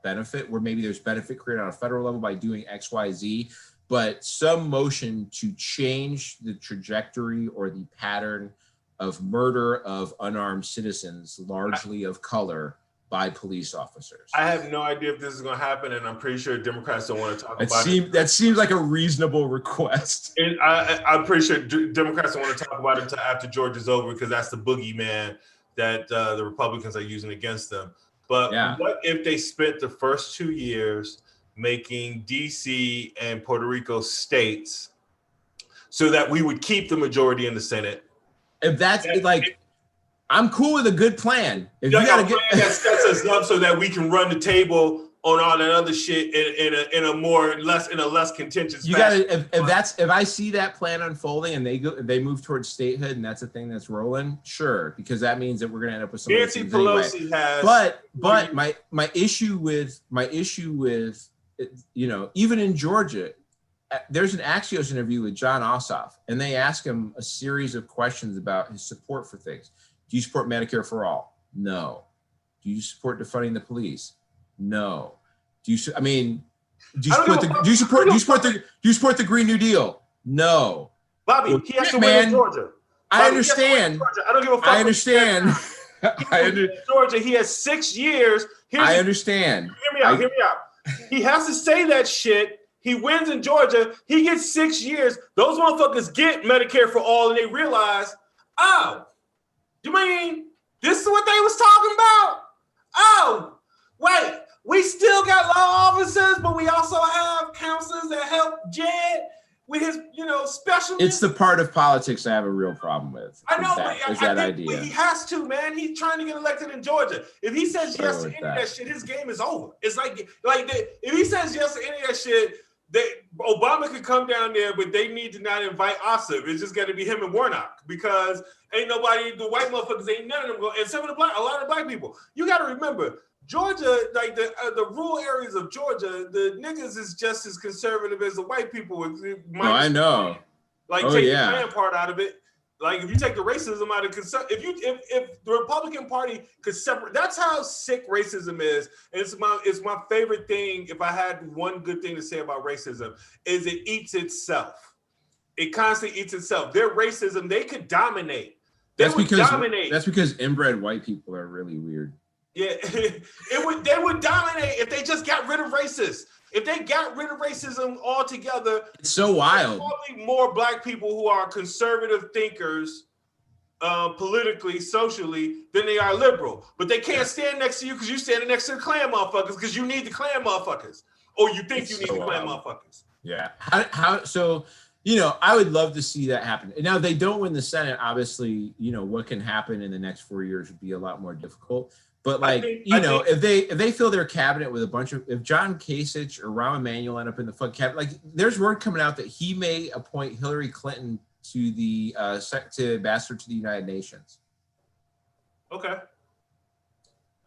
benefit, where maybe there's benefit created on a federal level by doing X, Y, Z. But some motion to change the trajectory or the pattern of murder of unarmed citizens, largely of color, by police officers. I have no idea if this is going to happen, and I'm pretty sure Democrats don't want to talk about it. That seems like a reasonable request. And I'm pretty sure Democrats don't want to talk about it until after Georgia's over, because that's the boogeyman that the Republicans are using against them. But what if they spent the first 2 years making DC and Puerto Rico states so that we would keep the majority in the Senate? If that's I'm cool with a good plan. If you got a plan that sets us up so that we can run the table on all that other shit in a less contentious fashion. If I see that plan unfolding and they move towards statehood and that's a thing that's rolling, sure, because that means that we're gonna end up with some Nancy Pelosi has. But my issue with even in Georgia, there's an Axios interview with John Ossoff, and they ask him a series of questions about his support for things. Do you support Medicare for all? No. Do you support defunding the police? No. Do you support the Green New Deal? No. Bobby, he has to win in Georgia. I understand. I don't give a fuck. I understand. Georgia, he has 6 years. I understand. Hear me out. He has to say that shit. He wins in Georgia. He gets 6 years. Those motherfuckers get Medicare for all, and they realize, oh, you mean this is what they was talking about? Oh, wait, we still got law officers, but we also have counselors that help Jed with his, specialties. It's the part of politics I have a real problem with. I know, that idea. He has to, man. He's trying to get elected in Georgia. If he says yes to any of that shit, his game is over. It's if he says yes to any of that shit, Obama could come down there, but they need to not invite Ossoff. It's just got to be him and Warnock, because ain't nobody, the white motherfuckers, ain't none of them going, and a lot of black people. You got to remember, Georgia, like the rural areas of Georgia, the niggas is just as conservative as the white people. I know. Take the man part out of it. Like, if you take the racism out of if the Republican Party could separate, that's how sick racism is. And it's my favorite thing. If I had one good thing to say about racism, is it eats itself. It constantly eats itself. Their racism, they could dominate. That's because inbred white people are really weird. Yeah, they would dominate if they just got rid of racists. If they got rid of racism altogether, it's so wild. Probably more black people who are conservative thinkers, politically, socially, than they are liberal. But they can't stand next to you because you're standing next to the Klan motherfuckers, because you need the Klan motherfuckers, or you think you need the Klan motherfuckers. Yeah. So, I would love to see that happen. Now, they don't win the Senate. Obviously, what can happen in the next 4 years would be a lot more difficult. But if they fill their cabinet with a bunch of, if John Kasich or Rahm Emanuel end up in the cabinet, there's word coming out that he may appoint Hillary Clinton to the to ambassador to the United Nations. Okay. I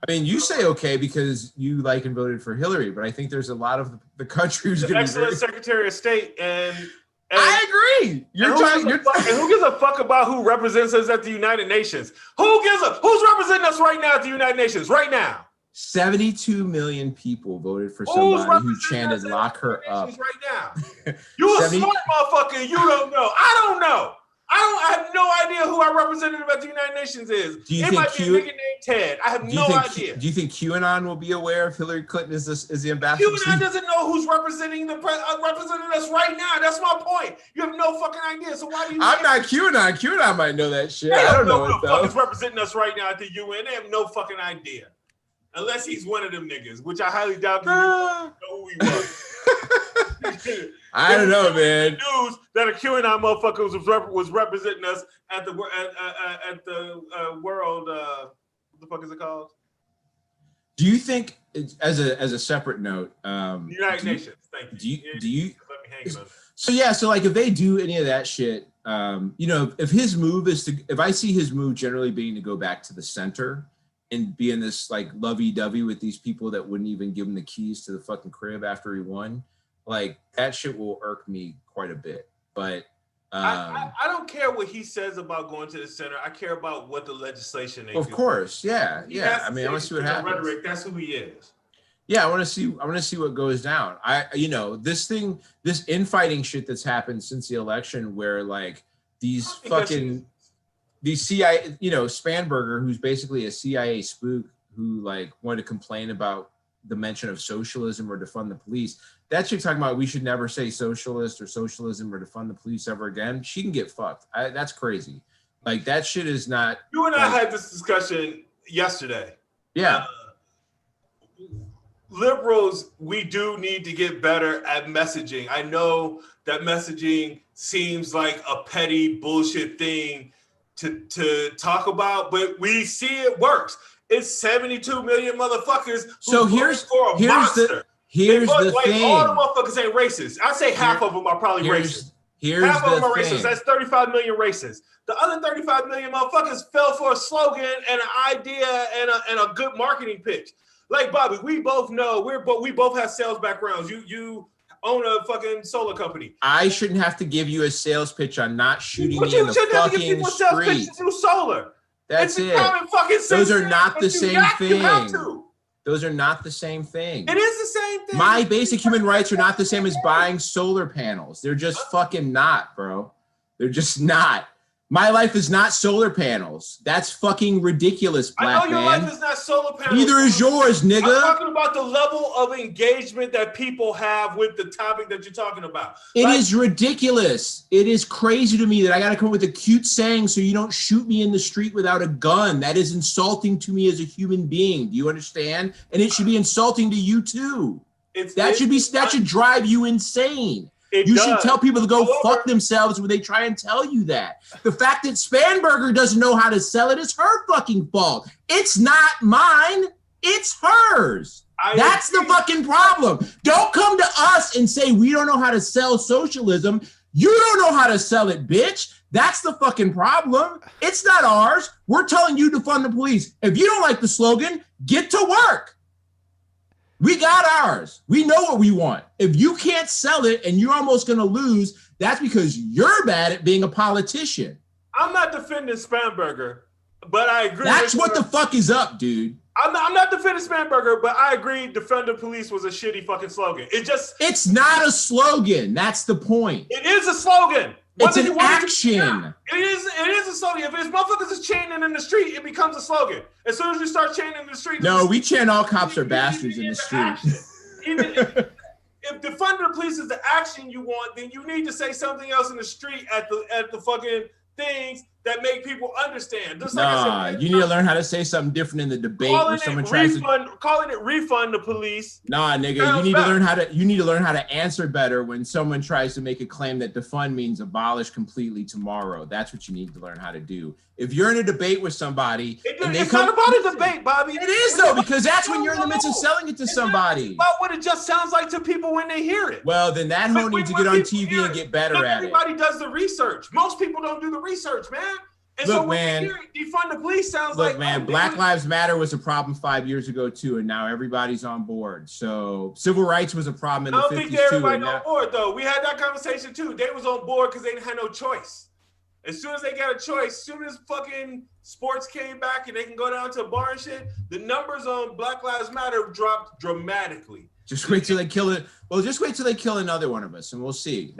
mean, you say okay because you like and voted for Hillary, but I think there's a lot of the country who's going to be excellent Secretary of State and I agree. And who gives a fuck about who represents us at the United Nations? Who's representing us right now at the United Nations right now? 72 million people voted for somebody who chanted "Lock her up." Right now, you a smart motherfucker. You don't know. I don't know. I have no idea who our representative at the United Nations is. It might be a nigga named Ted. I have no idea. Do you think QAnon will be aware of Hillary Clinton as the ambassador? QAnon doesn't know who's representing us right now. That's my point. You have no fucking idea. So why do you? I'm not QAnon. QAnon might know that shit. I don't know who the fuck is representing us right now at the UN. They have no fucking idea, unless he's one of them niggas, which I highly doubt. Know who he was. I don't know, man. News that a QAnon motherfucker was representing us at the World What the fuck is it called? Do you think, as a separate note, United Nations? Thank you. Do you? Let me hang it on that. So yeah, so like if they do any of that shit, if his move is to, if I see his move generally being to go back to the center and be in this like lovey-dovey with these people that wouldn't even give him the keys to the fucking crib after he won, like that shit will irk me quite a bit. But I don't care what he says about going to the center. I care about what the legislation is. Of course, yeah. I mean, I want to see what happens. Rhetoric, that's who he is. Yeah, I want to see what goes down. This infighting shit that's happened since the election, where like these CIA, Spanberger, who's basically a CIA spook who like wanted to complain about the mention of socialism or defund the police. That chick talking about we should never say socialist or socialism or defund the police ever again. She can get fucked. That's crazy. Like that shit is not. You and I had this discussion yesterday. Yeah. Liberals, we do need to get better at messaging. I know that messaging seems like a petty bullshit thing to talk about, but we see it works. It's 72 million motherfuckers who voted for a monster. Here's the thing. All the motherfuckers ain't racist. I'd say half of them are probably racist. Half of them are racist. That's 35 million racists. The other 35 million motherfuckers fell for a slogan and an idea and a good marketing pitch. Like Bobby, we both know we both have sales backgrounds. You own a fucking solar company. I shouldn't have to give you a sales pitch on not shooting me in the fucking street. To do solar. That's it. Those are not the same thing. Those are not the same thing. It is the same thing. My basic human rights are not the same as buying solar panels. They're just fucking not, bro. They're just not. My life is not solar panels. That's fucking ridiculous, black man. I know your life is not solar panels. Neither is yours, nigga. I'm talking about the level of engagement that people have with the topic that you're talking about. It is ridiculous. It is crazy to me that I got to come up with a cute saying so you don't shoot me in the street without a gun. That is insulting to me as a human being. Do you understand? And it should be insulting to you too. That should drive you insane. You should tell people to go fuck themselves when they try and tell you that. The fact that Spanberger doesn't know how to sell it is her fucking fault. It's not mine. It's hers. That's the fucking problem. Don't come to us and say we don't know how to sell socialism. You don't know how to sell it, bitch. That's the fucking problem. It's not ours. We're telling you to fund the police. If you don't like the slogan, get to work. We got ours. We know what we want. If you can't sell it and you're almost going to lose, that's because you're bad at being a politician. I'm not defending Spanberger, but I agree. That's what the fuck is up, dude. I'm not defending Spanberger, but I agree defend the police was a shitty fucking slogan. It's not a slogan. That's the point. It is a slogan. It's an action. It is a slogan. If it's motherfuckers is chanting in the street, it becomes a slogan. As soon as you start chanting in the street. No, we chant all cops are bastards in the street. Even if defunding the police is the action you want, then you need to say something else in the street at the fucking things that make people understand. Just like I said, you need to learn how to say something different in the debate when someone tries calling it refund the police. Nah, nigga, you need to learn how to answer better when someone tries to make a claim that defund means abolish completely tomorrow. That's what you need to learn how to do. If you're in a debate with somebody, it's not about a debate, Bobby. It is though, because that's when you're in the midst of selling it to somebody. It's about what it just sounds like to people when they hear it. Well, then that hoe needs to get on TV and get better at it. Everybody does the research. Most people don't do the research, man. And look, so when you hear defund the police sounds look, like, man, Black Lives Matter was a problem 5 years ago too, and now everybody's on board. So civil rights was a problem in the 50s too. I don't think everybody's on board though. We had that conversation too. They was on board because they didn't have no choice. As soon as they got a choice, as soon as fucking sports came back and they can go down to a bar and shit, the numbers on Black Lives Matter dropped dramatically. Just wait till they kill it. Well, just wait till they kill another one of us, and we'll see.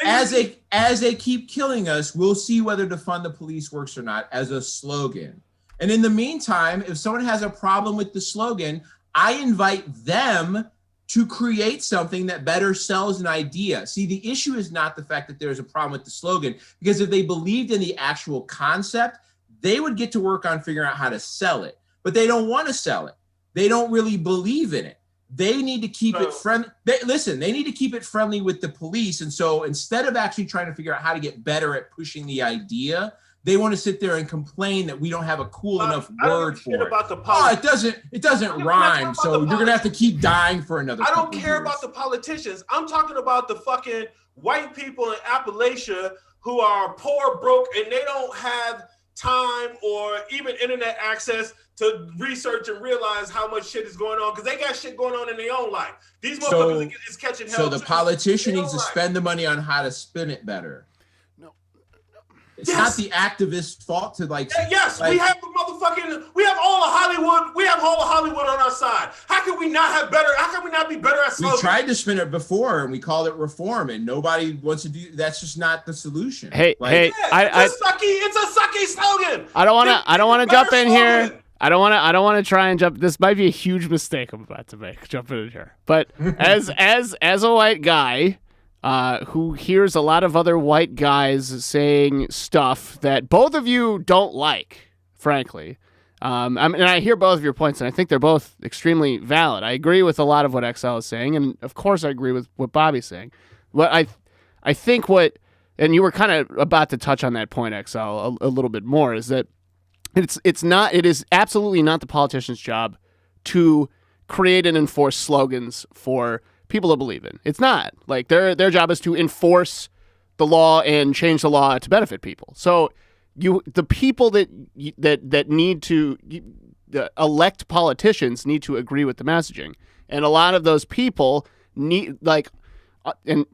As they keep killing us, we'll see whether defund the police works or not as a slogan. And in the meantime, if someone has a problem with the slogan, I invite them to create something that better sells an idea. See, the issue is not the fact that there's a problem with the slogan, because if they believed in the actual concept, they would get to work on figuring out how to sell it. But they don't want to sell it. They don't really believe in it. They need to keep it friendly. They need to keep it friendly with the police. And so instead of actually trying to figure out how to get better at pushing the idea, they want to sit there and complain that we don't have a cool enough word for it. About the it doesn't rhyme. So you're gonna have to keep dying for another. I don't care about the politicians. I'm talking about the fucking white people in Appalachia who are poor, broke, and they don't have time or even internet access to research and realize how much shit is going on because they got shit going on in their own life. These motherfuckers is catching hell. So the politician needs to spend the money on how to spin it better. It's not the activist's fault to we have all of Hollywood. We have all of Hollywood on our side. How can we not have better? How can we not be better at slogans? We tried to spin it before and we called it reform, and nobody wants to do. That's just not the solution. It's a sucky slogan. I don't want to jump in here. I don't want to try and jump. This might be a huge mistake I'm about to make. Jumping in here, but as a white guy. Who hears a lot of other white guys saying stuff that both of you don't like, frankly. And I hear both of your points, and I think they're both extremely valid. I agree with a lot of what XL is saying, and of course I agree with what Bobby's saying. What I think and you were kind of about to touch on that point, XL, a little bit more, is that it is absolutely not the politician's job to create and enforce slogans for people to believe in. It's not. Like their job is to enforce the law and change the law to benefit people. So the people that need to elect politicians need to agree with the messaging. And a lot of those people need and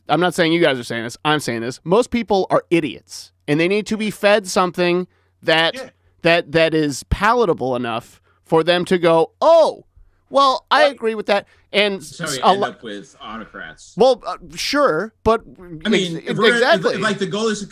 I'm not saying you guys are saying this, I'm saying this. Most people are idiots and they need to be fed something that is palatable enough for them to go, "Oh, well, I agree with that." And so we end up with autocrats. Well, sure, but I mean, exactly. If the goal is to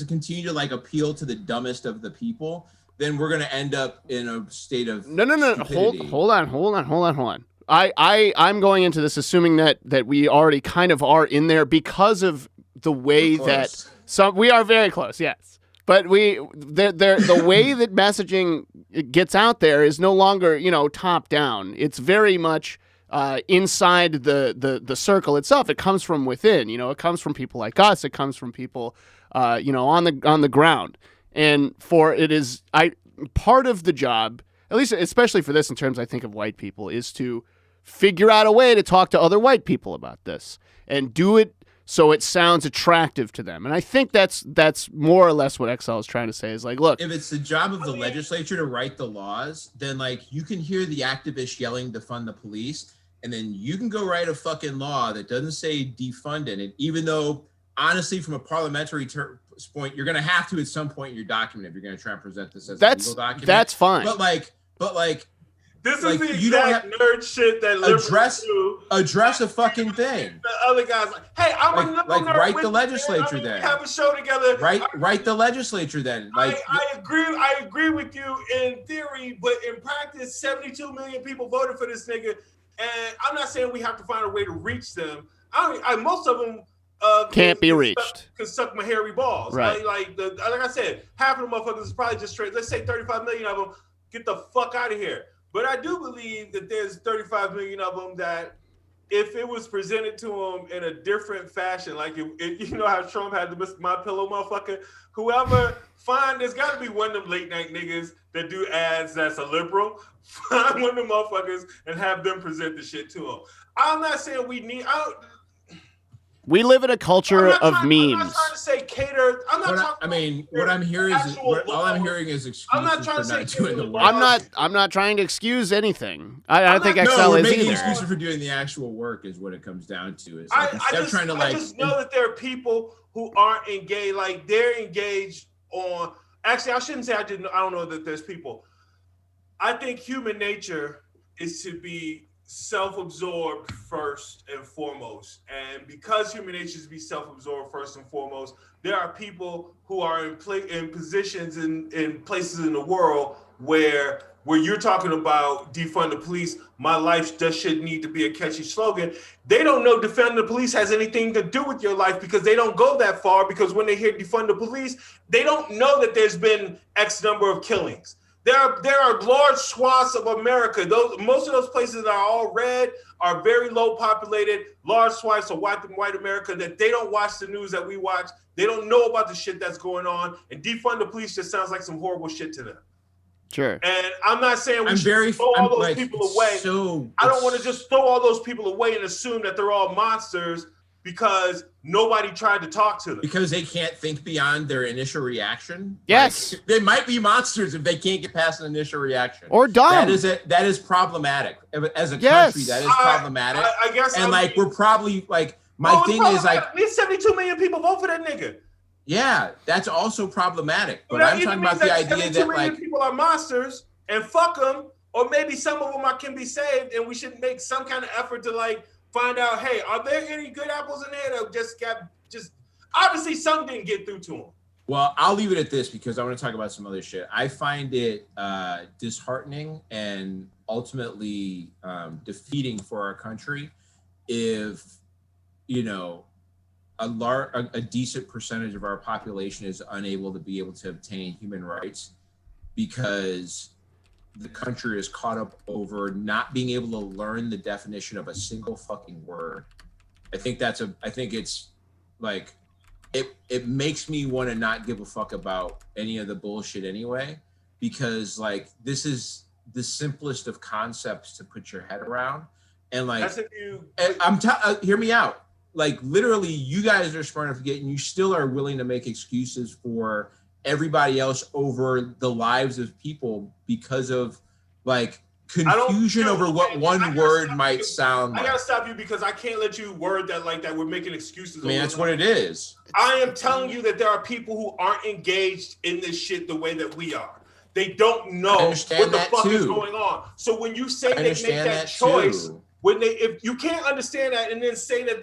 continue to appeal to the dumbest of the people, then we're going to end up in a state of stupidity. Hold on. I'm going into this assuming that we already kind of are in there because of the way that we are very close. Yes. But the way that messaging gets out there is no longer, top down. It's very much inside the circle itself. It comes from within. It comes from people like us. It comes from people, on the ground. And part of the job, at least especially for this in terms, I think, of white people, is to figure out a way to talk to other white people about this and do it so it sounds attractive to them. And I think that's more or less what XL is trying to say is look. If it's the job of the legislature to write the laws, then you can hear the activists yelling defund the police, and then you can go write a fucking law that doesn't say defund it. And even though, honestly, from a parliamentary point, you're going to have to at some point in your document if you're going to try and present this as a legal document. That's fine. But this is the exact nerd shit that liberals do. Address a fucking thing. The other guys hey, I'm a nerd. Write the legislature then. Have a show together. Write the legislature then. I agree with you in theory, but in practice, 72 million people voted for this nigga, and I'm not saying we have to find a way to reach them. Most of them can't be reached. Can suck my hairy balls. Right. Like I said, half of the motherfuckers is probably just straight. Let's say 35 million of them get the fuck out of here. But I do believe that there's 35 million of them that if it was presented to them in a different fashion, like if how Trump had the Mr. My Pillow motherfucker, there's got to be one of them late night niggas that do ads that's a liberal. Find one of them motherfuckers and have them present the shit to them. I'm not saying we live in a culture of memes. I'm not trying to say cater. What I'm hearing is excuses. I'm not trying to say doing the work. I'm not trying to excuse anything. I don't think XL is either. Excuses for doing the actual work is what it comes down to. I just know that there are people who aren't engaged. Like they're engaged on. Actually, I shouldn't say I don't know that there's people. I think human nature is to be self-absorbed first and foremost, and because human nature is to be self-absorbed first and foremost, there are people who are in positions in places in the world where you're talking about defund the police. My life just shouldn't need to be a catchy slogan. They don't know defund the police has anything to do with your life because they don't go that far. Because when they hear defund the police, they don't know that there's been X number of killings. There are large swaths of America. Most of those places that are all red are very low populated, large swaths of white America that they don't watch the news that we watch. They don't know about the shit that's going on. And defund the police just sounds like some horrible shit to them. Sure. And I'm not saying we should throw all those people away. I don't want to just throw all those people away and assume that they're all monsters because nobody tried to talk to them. Because they can't think beyond their initial reaction? Yes. Like, they might be monsters if they can't get past an initial reaction. Or dumb. That is problematic. As a country, that is problematic. I guess. And we're probably like, my thing is like. We 72 million people vote for that nigga. Yeah, that's also problematic. But I'm talking about the idea that like. People are monsters and fuck them. Or maybe some of them can be saved and we should make some kind of effort to like, find out, hey, are there any good apples in there that just obviously some didn't get through to them? Well, I'll leave it at this because I want to talk about some other shit. I find it disheartening and ultimately defeating for our country if, you know, a decent percentage of our population is unable to obtain human rights because the country is caught up over not being able to learn the definition of a single fucking word. I think it's like, it makes me want to not give a fuck about any of the bullshit anyway, because like, this is the simplest of concepts to put your head around. And like, hear me out. Like literally you guys are smart enough to get, and you still are willing to make excuses for everybody else over the lives of people because of like confusion over what one word might sound like. I gotta stop you because I can't let you word that like that. We're making excuses. I mean, that's what it is. I am telling you that there are people who aren't engaged in this shit the way that we are. They don't know what the fuck is going on. So when you say they make that choice, if you can't understand that and then say that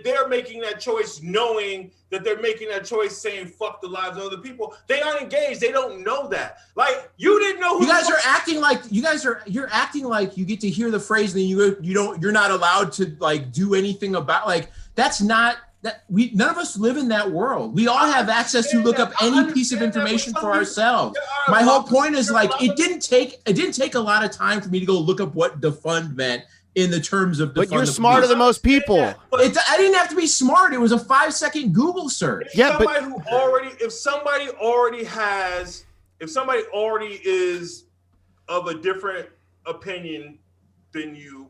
they're making that choice knowing that they're making that choice saying fuck the lives of other people, they aren't engaged. They don't know that. Like you didn't know who you're acting like you get to hear the phrase and then you're not allowed to like do anything about like that's not that none of us live in that world. We all have access to look up any piece of information for ourselves. My whole point is like it didn't take a lot of time for me to go look up what defund meant in the terms of defund. But you're smarter than most people. I didn't have to be smart. It was a 5-second Google search. If somebody already is of a different opinion than you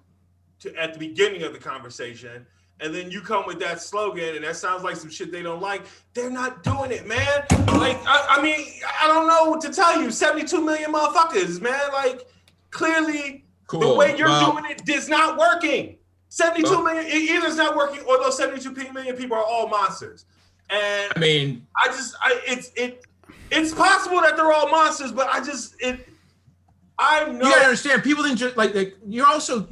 at the beginning of the conversation, and then you come with that slogan and that sounds like some shit they don't like, they're not doing it, man. Like, I mean, I don't know what to tell you. 72 million motherfuckers, man. Like, clearly the way you're doing it is not working. 72 million, either it's not working or those 72 million people are all monsters. And I mean, it's possible that they're all monsters, but I know. You gotta understand, people didn't just like you're also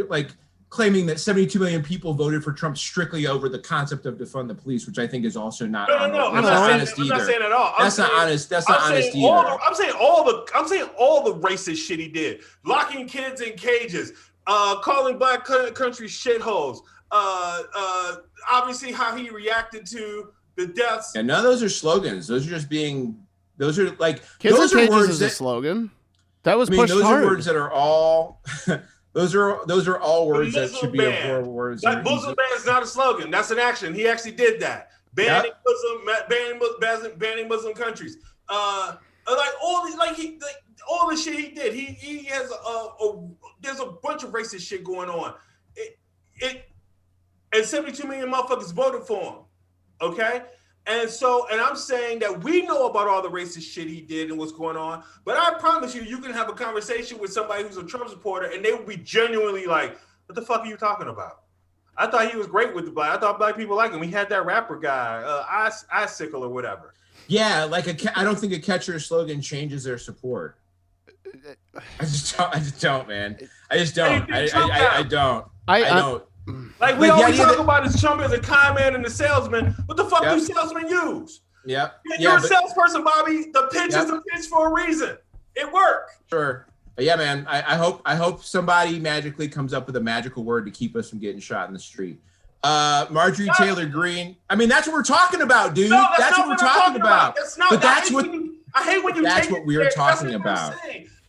like claiming that 72 million people voted for Trump strictly over the concept of defund the police, which I think is also not honest. I'm not saying at all. That's not honest. That's not honest either. I'm saying all the racist shit he did, locking kids in cages, calling black country shitholes. Obviously, how he reacted to the deaths. And none of those are slogans. Those are like kids those in are cages words is that, a slogan. That was pushed those hard. Are words that are all. Those are all words that should be abhorrent words. That Muslim ban is not a slogan. That's an action. He actually did that. Banning Muslim countries. Like all the shit he did. He has there's a bunch of racist shit going on. And 72 million motherfuckers voted for him. Okay? And I'm saying that we know about all the racist shit he did and what's going on, but I promise you can have a conversation with somebody who's a Trump supporter and they will be genuinely like, what the fuck are you talking about? I thought he was great with the black. I thought black people like him. We had that rapper guy, Icicle or whatever. Yeah, like I don't think a catcher's slogan changes their support. I just don't, man. I just don't. I don't. I don't. Like we always talk about this Trump as a con man and a salesman. What the fuck do salesmen use? Yep. You're a salesperson, Bobby. The pitch is a pitch for a reason. It worked. Sure. But yeah, man. I hope somebody magically comes up with a magical word to keep us from getting shot in the street. Marjorie Taylor Greene. I mean, that's what we're talking about, dude. No, that's what we're talking about. That's not. But I hate when you That's take what it we're there. talking That's what about.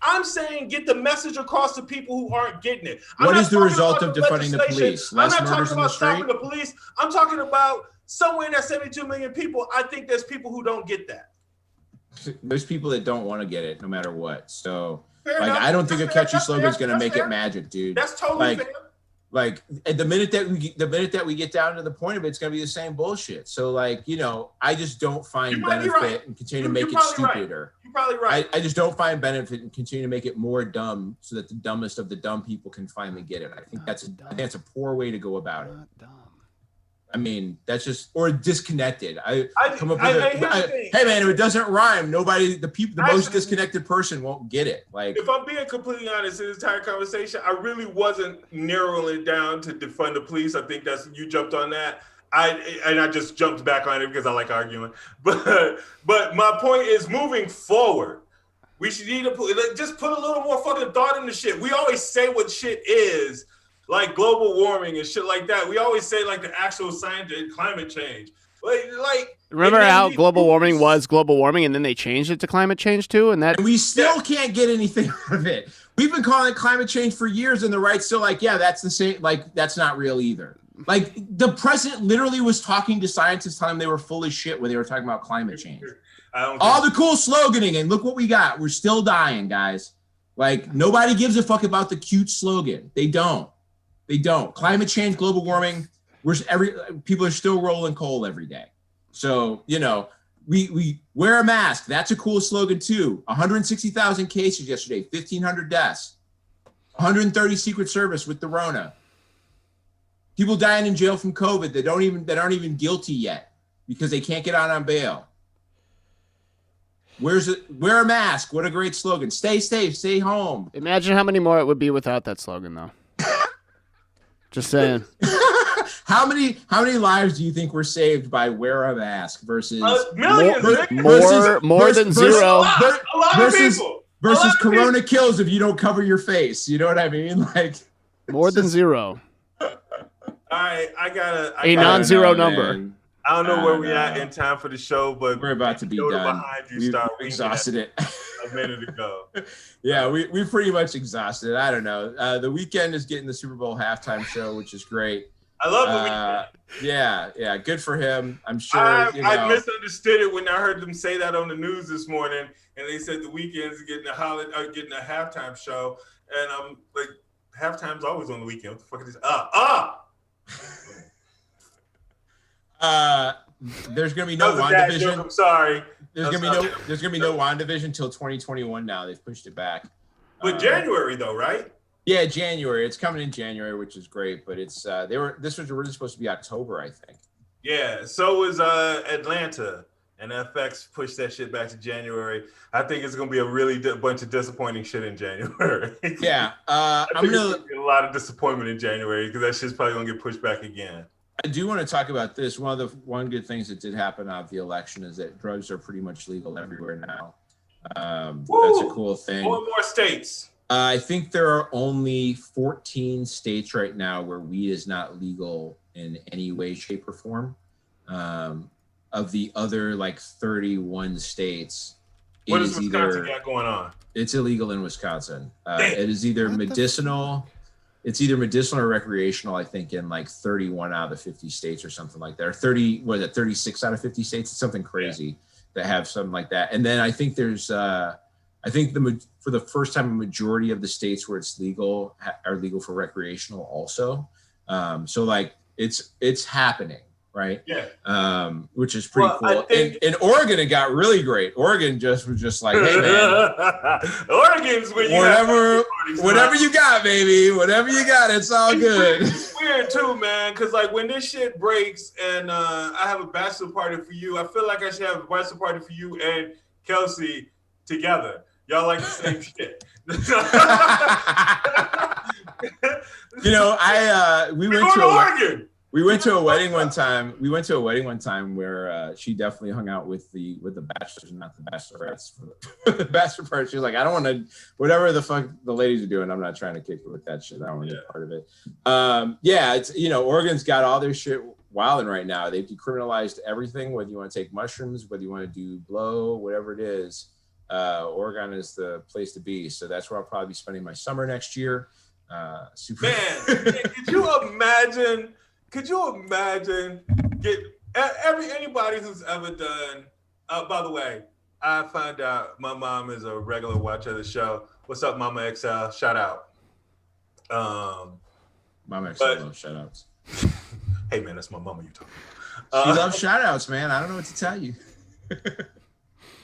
I'm saying get the message across to people who aren't getting it. What is the result of defunding the police? I'm Less not murders talking in the about stopping street? the police. I'm talking about somewhere in that 72 million people. I think there's people who don't get that. There's people that don't want to get it no matter what. So, Fair like, enough. I don't think a That's fair. catchy That's slogan is fair. going to That's make fair. it magic, dude. That's totally fair. Like at the minute that we get down to the point of it, it's going to be the same bullshit. So, like, you know, I just don't find benefit in continuing to make it stupider. You're probably right. I just don't find benefit in continuing to make it more dumb so that the dumbest of the dumb people can finally get it. I think that's a poor way to go about it. I mean, that's just, or disconnected. Hey man, if it doesn't rhyme, the most disconnected person won't get it. Like, if I'm being completely honest in this entire conversation, I really wasn't narrowing it down to defund the police. I think you jumped on that. I just jumped back on it because I like arguing. But my point is, moving forward, we should just put a little more fucking thought into shit. We always say what shit is, like global warming and shit like that. We always say like the actual science and climate change. Like remember how global warming was global warming, and then they changed it to climate change too, and we still can't get anything out of it. We've been calling it climate change for years, and the right's still like, yeah, that's the same. Like, that's not real either. Like, the president literally was talking to scientists, telling them they were full of shit when they were talking about climate change. All the cool sloganing, and look what we got. We're still dying, guys. Like, nobody gives a fuck about the cute slogan. They don't. Climate change, global warming. People are still rolling coal every day. So, you know, we wear a mask. That's a cool slogan too. 160,000 cases yesterday, 1,500 deaths, 130 Secret Service with the Rona. People dying in jail from COVID that aren't even guilty yet because they can't get out on bail. Wear a mask. What a great slogan. Stay safe. Stay home. Imagine how many more it would be without that slogan, though. Just saying. How many lives do you think were saved by wear a mask versus millions? More than zero. A lot of people. Versus Corona kills if you don't cover your face. You know what I mean? Like, more than zero. I got a non-zero number. Man. I don't know where we at in time for the show, but we're about to be done. Behind you, We've exhausted it a minute ago. Yeah, we pretty much exhausted it. I don't know. The Weeknd is getting the Super Bowl halftime show, which is great. I love The Weeknd. Yeah, good for him. I'm sure. I misunderstood it when I heard them say that on the news this morning, and they said the Weeknd's getting getting a halftime show, and I'm like, halftime's always on the weekend. What the fuck is this? There's gonna be no WandaVision. I'm sorry. There's gonna be no WandaVision until 2021. Now they've pushed it back. But January though, right? Yeah, January. It's coming in January, which is great. But it's this was originally supposed to be October, I think. Yeah. So was Atlanta, and FX pushed that shit back to January. I think it's gonna be a really bunch of disappointing shit in January. Yeah. I'm gonna get a lot of disappointment in January because that shit's probably gonna get pushed back again. I do want to talk about this. One good things that did happen out of the election is that drugs are pretty much legal everywhere now. That's a cool thing. More and more states. I think there are only 14 states right now where weed is not legal in any way, shape, or form. Of the other like 31 states, what does Wisconsin got going on? It's illegal in Wisconsin. It is either medicinal. It's either medicinal or recreational, I think, in like 31 out of the 50 states or something like that. Or 36 out of 50 states? It's something crazy that have something like that. And then I think there's, for the first time, a majority of the states where it's legal are legal for recreational also. So like it's happening, right? Yeah. Which is pretty cool. In Oregon, it got really great. Oregon was just like, hey man, Oregon's where you whatever you got, baby, whatever you got, it's all good. It's weird too, man, because like when this shit breaks and I have a bachelor party for you, I feel like I should have a bachelor party for you and Kelsey together. Y'all like the same shit. You know, we went to a wedding one time where she definitely hung out with the bachelors and not the bachelorettes. For the bachelor party, she was like, I don't want to, whatever the fuck the ladies are doing, I'm not trying to kick it with that shit. I don't want to be part of it. Yeah, it's, you know, Oregon's got all their shit wilding right now. They've decriminalized everything, whether you want to take mushrooms, whether you want to do blow, whatever it is. Oregon is the place to be. So that's where I'll probably be spending my summer next year. Man, could you imagine? Anybody who's ever done? By the way, I found out my mom is a regular watcher of the show. What's up, Mama XL? Shout out. Mama XL loves shout outs. Hey man, that's my mama you talking about. She loves shout outs, man. I don't know what to tell you.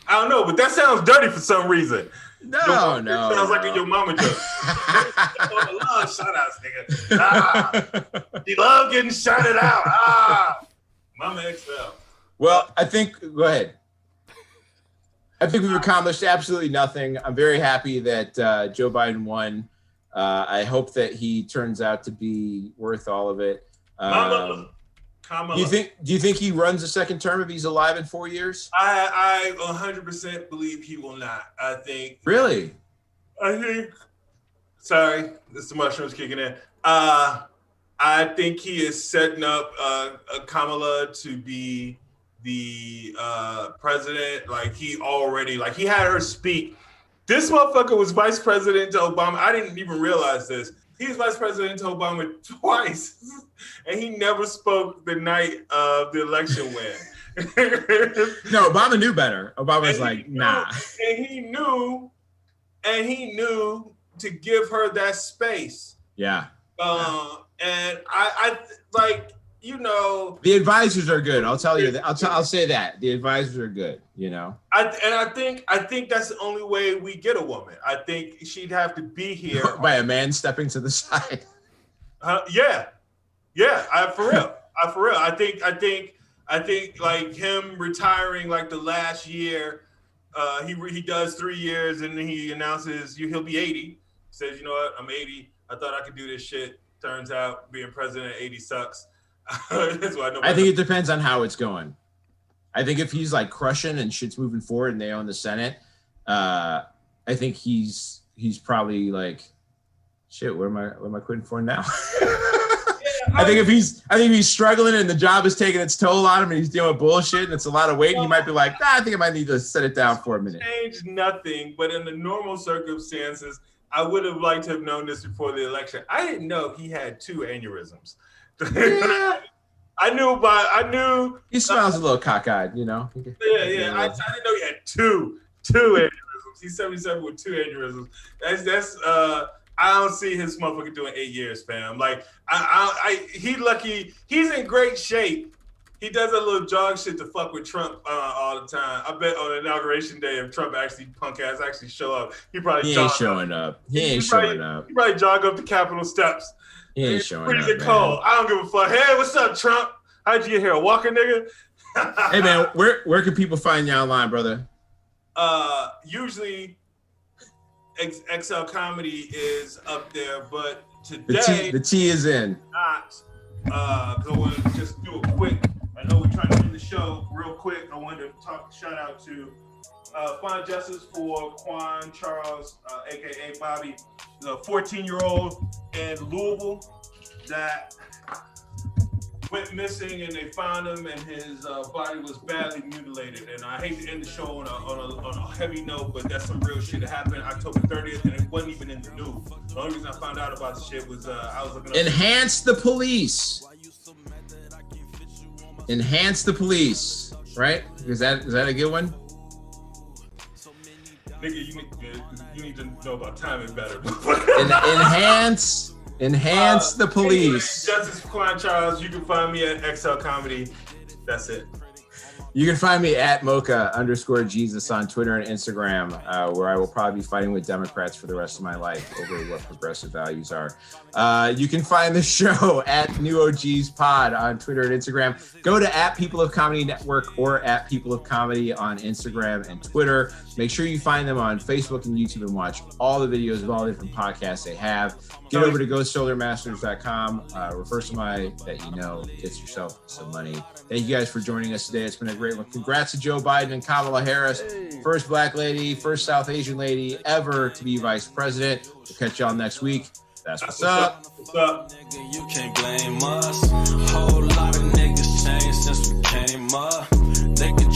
I don't know, but that sounds dirty for some reason. No. Sounds like your mama joke. I love shout outs, nigga. She love getting shouted out. Mama XL. Well, go ahead. I think we've accomplished absolutely nothing. I'm very happy that Joe Biden won. I hope that he turns out to be worth all of it. Kamala. Do you think he runs a second term if he's alive in 4 years? I 100% believe he will not. I think. Really? Sorry, this is the mushrooms kicking in. I think he is setting up Kamala to be the president. Like he had her speak. This motherfucker was vice president to Obama. I didn't even realize this. He was vice president to Obama twice, and he never spoke the night of the election win. No, Obama knew better. Obama was like, nah. And he knew to give her that space. Yeah. And I like, the advisors are good. I'll tell you that. I'll say that the advisors are good. I think that's the only way we get a woman. I think she'd have to be here by a man stepping to the side. Yeah. For real. I think like him retiring like the last year. He does 3 years and then he announces he'll be 80. Says, you know what, I'm 80. I thought I could do this shit. Turns out being president at 80 sucks. That's why I think it depends on how it's going. I think if he's like crushing and shit's moving forward and they own the Senate, I think he's probably like, shit, what am I quitting for now? I think if he's struggling and the job is taking its toll on him and he's dealing with bullshit and it's a lot of weight, he might be like, I think I might need to set it down for a minute. Change nothing, but in the normal circumstances, I would have liked to have known this before the election. I didn't know he had 2 aneurysms. Yeah. I knew he smells a little cockeyed, Yeah. I didn't know he had two aneurysms. He's 77 with 2 aneurysms. That's I don't see his motherfucker doing 8 years, fam. Like he lucky. He's in great shape. He does a little jog shit to fuck with Trump all the time. I bet on inauguration day, if Trump punk ass show up, he ain't showing up. He probably jog up the Capitol steps. He ain't showing up. Freezing cold. I don't give a fuck. Hey, what's up, Trump? How'd you get here? A walker, nigga? Hey man, where can people find you online, brother? Usually XL Comedy is up there, but today the T is in. Not. Because I want to just do a quick. I know we're trying to end the show real quick. I wanted to shout out to Find Justice for Quan Charles, aka Bobby, the 14-year-old in Louisville that went missing, and they found him, and his body was badly mutilated. And I hate to end the show on a heavy note, but that's some real shit that happened October 30th, and it wasn't even in the news. The only reason I found out about the shit was I was looking up. Enhance the police. Enhance the police. Right? Is that a good one? Nigga, you need to know about timing better. Enhance the police. Anyway, Justice for Quan Charles. You can find me at XL Comedy. That's it. You can find me at Mocha_Jesus on Twitter and Instagram, where I will probably be fighting with Democrats for the rest of my life over what progressive values are. You can find the show at New OGs Pod on Twitter and Instagram. Go to at People of Comedy Network or at People of Comedy on Instagram and Twitter. Make sure you find them on Facebook and YouTube and watch all the videos of all the different podcasts they have. Get over to GoSolarMasters.com. Refer somebody that you know. Get yourself some money. Thank you guys for joining us today. It's been a great one. Congrats to Joe Biden and Kamala Harris. First Black lady, first South Asian lady ever to be vice president. We'll catch y'all next week. That's what's up. What's up? Nigga, you can't blame us. Whole lot of niggas changed since we came up. They can